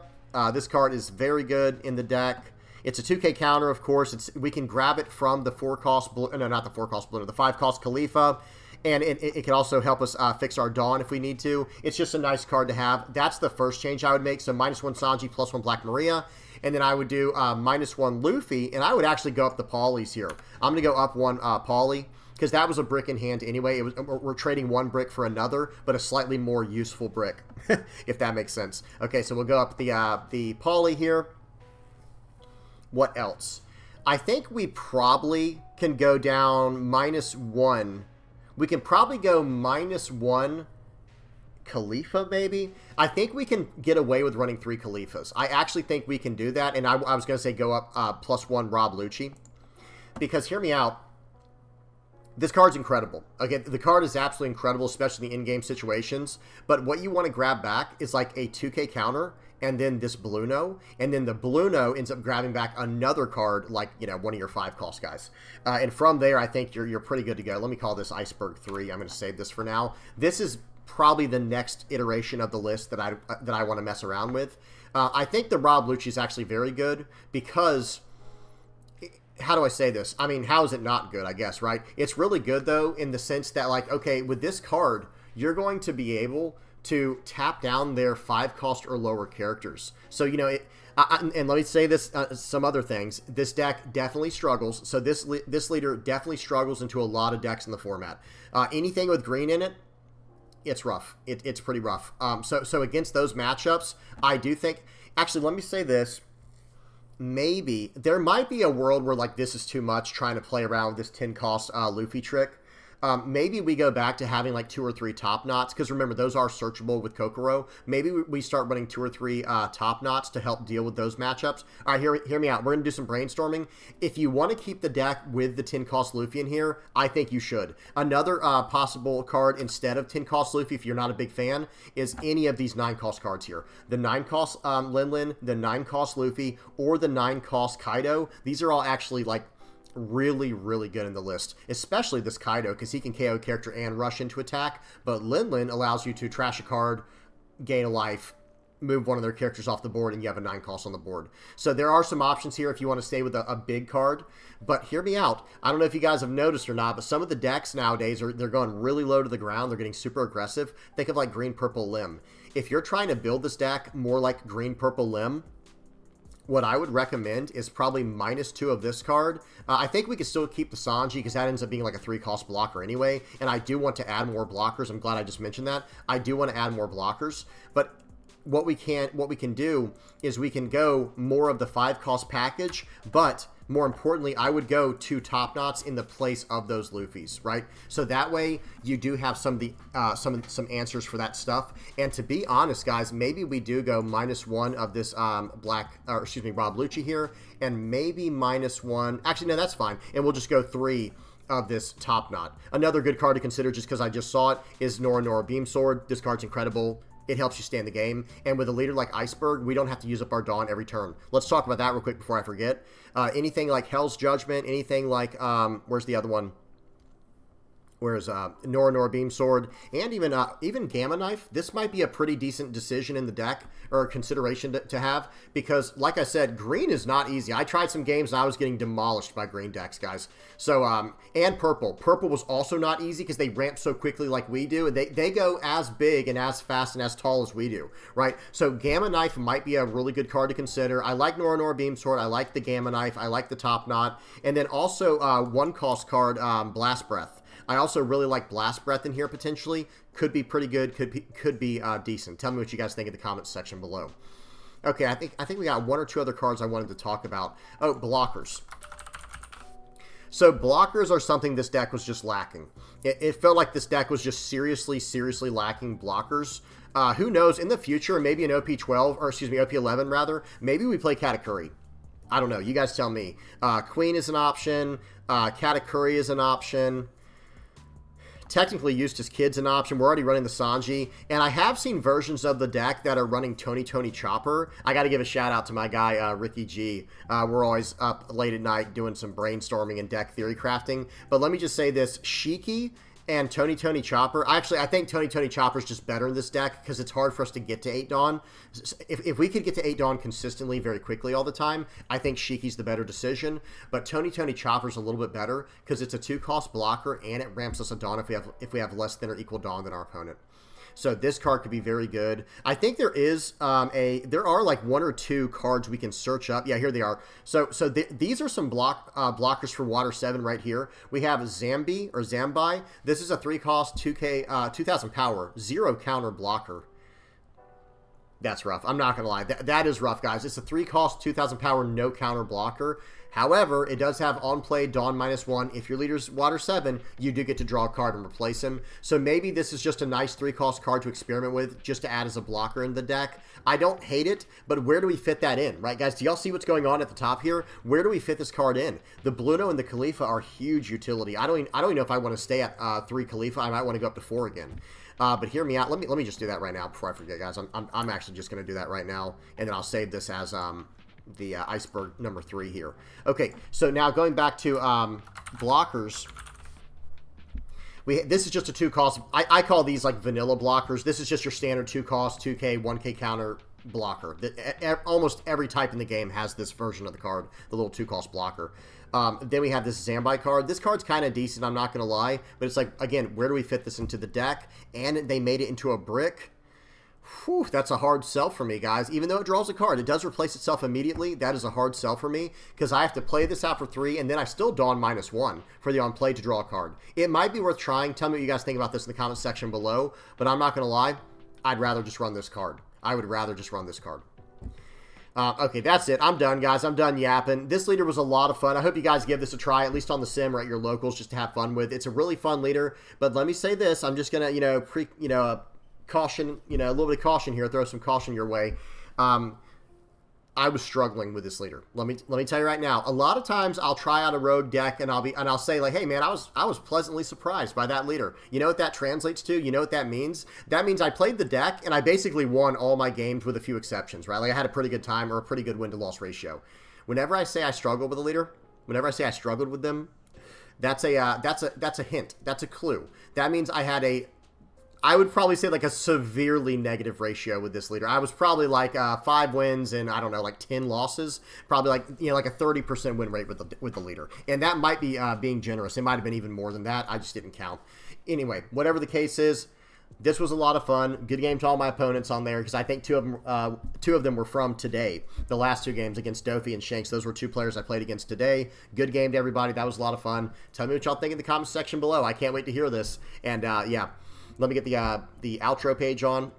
This card is very good in the deck. It's a 2K counter, of course. We can grab it from the 4-cost blue. No, not the 4-cost blue. The 5-cost Khalifa. And it can also help us fix our Dawn if we need to. It's just a nice card to have. That's the first change I would make. So -1 Sanji, +1 Black Maria. And then I would do -1 Luffy. And I would actually go up the Paulies here. I'm going to go up 1 Paulie, because that was a brick in hand anyway. We're trading 1 brick for another, but a slightly more useful brick, if that makes sense. Okay, so we'll go up the Paulie here. What else? I think we probably can go down -1. We can probably go -1 Khalifa, maybe? I think we can get away with running 3 Khalifas. I actually think we can do that, and I was going to say go up +1 Rob Lucci. Because, hear me out, this card's incredible. Again, the card is absolutely incredible, especially in in-game situations. But what you want to grab back is like a 2K counter, and then this Bluno, and then the Bluno ends up grabbing back another card, like, you know, one of your 5-cost guys. And from there, I think you're pretty good to go. Let me call this Iceburg 3. I'm going to save this for now. This is probably the next iteration of the list that I want to mess around with. I think the Rob Lucci is actually very good because, how do I say this? I mean, how is it not good, I guess, right? It's really good, though, in the sense that, like, okay, with this card, you're going to be able to tap down their 5-cost or lower characters. So, you know, and let me say this, some other things. This deck definitely struggles. So this leader definitely struggles into a lot of decks in the format. Anything with green in it, it's rough. It's pretty rough. So against those matchups, I do think, actually, let me say this. Maybe there might be a world where, like, this is too much trying to play around with this 10-cost Luffy trick. Maybe we go back to having like 2 or 3 top knots, because remember, those are searchable with Kokoro. Maybe we start running 2 or 3 top knots to help deal with those matchups. All right, hear me out. We're going to do some brainstorming. If you want to keep the deck with the 10-cost Luffy in here, I think you should. Another possible card instead of 10-cost Luffy, if you're not a big fan, is any of these 9-cost cards here. The 9-cost Lin, the 9-cost Luffy, or the 9-cost Kaido. These are all actually, like, really, really good in the list, especially this Kaido, because he can KO a character and rush into attack, but Lin allows you to trash a card, gain a life, move one of their characters off the board, and you have a 9-cost on the board. So there are some options here if you want to stay with a big card, but hear me out. I don't know if you guys have noticed or not, but some of the decks nowadays, they're going really low to the ground. They're getting super aggressive. Think of like green-purple Lim. If you're trying to build this deck more like green-purple Lim, what I would recommend is probably -2 of this card. I think we can still keep the Sanji, because that ends up being like a 3-cost blocker anyway, and I do want to add more blockers. I'm glad I just mentioned that. I do want to add more blockers, but what we can do is we can go more of the 5-cost package, but more importantly, I would go 2 top knots in the place of those Luffys, right? So that way you do have some of the some answers for that stuff. And to be honest, guys, maybe we do go -1 of this Rob Lucci here, and maybe -1. Actually, no, that's fine. And we'll just go 3 of this top knot. Another good card to consider, just because I just saw it, is Nora Beam Sword. This card's incredible. It helps you stay in the game. And with a leader like Iceburg, we don't have to use up our Dawn every turn. Let's talk about that real quick before I forget. Anything like Hell's Judgment, anything like, where's the other one? Whereas Nora Beam Sword, and even Gamma Knife, this might be a pretty decent decision in the deck, or a consideration to have, because, like I said, green is not easy. I tried some games and I was getting demolished by green decks, guys. So, and purple. Purple was also not easy because they ramp so quickly like we do, and they go as big and as fast and as tall as we do, right? So Gamma Knife might be a really good card to consider. I like Nora Beam Sword. I like the Gamma Knife. I like the Top Knot. And then also 1-cost card, Blast Breath. I also really like Blast Breath in here, potentially. Could be pretty good. Could be decent. Tell me what you guys think in the comments section below. Okay, I think we got 1 or 2 other cards I wanted to talk about. Oh, blockers. So blockers are something this deck was just lacking. It felt like this deck was just seriously lacking blockers. Who knows, in the future, maybe in OP12, or excuse me, OP11 rather, maybe we play Katakuri. I don't know. You guys tell me. Queen is an option. Katakuri is an option. Technically, Eustace Kid's an option. We're already running the Sanji. And I have seen versions of the deck that are running Tony Chopper. I got to give a shout out to my guy, Ricky G. We're always up late at night doing some brainstorming and deck theory crafting. But let me just say this. Shiki and Tony Chopper. Actually, I think Tony Chopper is just better in this deck because it's hard for us to get to 8 Dawn. If we could get to 8 Dawn consistently very quickly all the time, I think Shiki's the better decision. But Tony Chopper's a little bit better because it's a 2-cost blocker and it ramps us a Dawn if we have less than or equal Dawn than our opponent. So this card could be very good. I think there is there are like 1 or 2 cards we can search up. Yeah, here they are. So these are some blockers for Water 7 right here. We have Zambi. This is a 3-cost 2K 2000 power 0 counter blocker. That's rough. I'm not going to lie. That is rough, guys. It's a 3-cost 2000 power no counter blocker. However, it does have on play Dawn -1. If your leader's Water 7, you do get to draw a card and replace him. So maybe this is just a nice 3-cost card to experiment with, just to add as a blocker in the deck. I don't hate it, but where do we fit that in, right, guys? Do y'all see what's going on at the top here? Where do we fit this card in? The Bluno and the Khalifa are huge utility. I don't even know if I want to stay at 3 Khalifa. I might want to go up to 4 again. But hear me out. Let me just do that right now before I forget, guys. I'm actually just going to do that right now, and then I'll save this as the Iceburg number 3 here. Okay, so now going back to blockers. This is just a 2-cost. I call these like vanilla blockers. This is just your standard 2-cost, 2K, 1K counter blocker. Almost every type in the game has this version of the card, the little 2-cost blocker. Then we have this Zambi card. This card's kind of decent, I'm not going to lie. But it's like, again, where do we fit this into the deck? And they made it into a brick. Whew, that's a hard sell for me, guys. Even though it draws a card, it does replace itself immediately. That is a hard sell for me because I have to play this out for 3, and then I still Dawn -1 for the on play to draw a card. It might be worth trying. Tell me what you guys think about this in the comment section below. But I'm not going to lie. I'd rather just run this card. I would rather just run this card. Okay, that's it. I'm done, guys. I'm done yapping. This leader was a lot of fun. I hope you guys give this a try, at least on the sim or at your locals, just to have fun with. It's a really fun leader. But let me say this. I'm just going to, caution, a little bit of caution here. Throw some caution your way. I was struggling with this leader. Let me tell you right now. A lot of times I'll try out a rogue deck and I'll say like, hey man, I was pleasantly surprised by that leader. You know what that translates to? You know what that means? That means I played the deck and I basically won all my games with a few exceptions, right? Like I had a pretty good time or a pretty good win to loss ratio. Whenever I say I struggled with a leader, whenever I say I struggled with them, that's a hint. That's a clue. That means I would probably say like a severely negative ratio with this leader. I was probably like 5 wins and I don't know, like 10 losses. Probably like like a 30% win rate with the leader, and that might be being generous. It might have been even more than that. I just didn't count. Anyway, whatever the case is, this was a lot of fun. Good game to all my opponents on there because I think two of them were from today. The last 2 games against Doffy and Shanks, those were 2 players I played against today. Good game to everybody. That was a lot of fun. Tell me what y'all think in the comment section below. I can't wait to hear this. And yeah. Let me get the outro page on.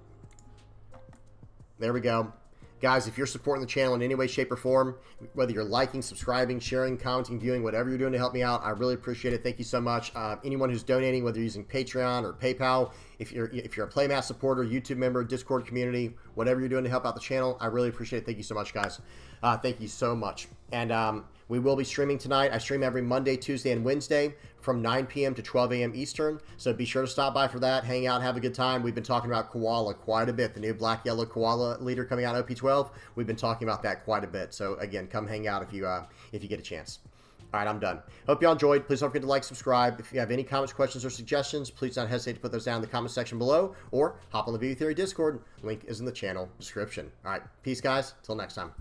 There we go. Guys, if you're supporting the channel in any way, shape, or form, whether you're liking, subscribing, sharing, commenting, viewing, whatever you're doing to help me out, I really appreciate it. Thank you so much. Anyone who's donating, whether you're using Patreon or PayPal, if you're a Playmat supporter, YouTube member, Discord community, whatever you're doing to help out the channel, I really appreciate it. Thank you so much, guys. Thank you so much. And we will be streaming tonight. I stream every Monday, Tuesday, and Wednesday from 9 p.m. to 12 a.m. Eastern. So be sure to stop by for that, hang out, have a good time. We've been talking about Koala quite a bit. The new black-yellow Koala leader coming out OP12. We've been talking about that quite a bit. So again, come hang out if you get a chance. All right, I'm done. Hope y'all enjoyed. Please don't forget to like, subscribe. If you have any comments, questions, or suggestions, please don't hesitate to put those down in the comment section below or hop on the VV Theory Discord. Link is in the channel description. All right, peace, guys. Till next time.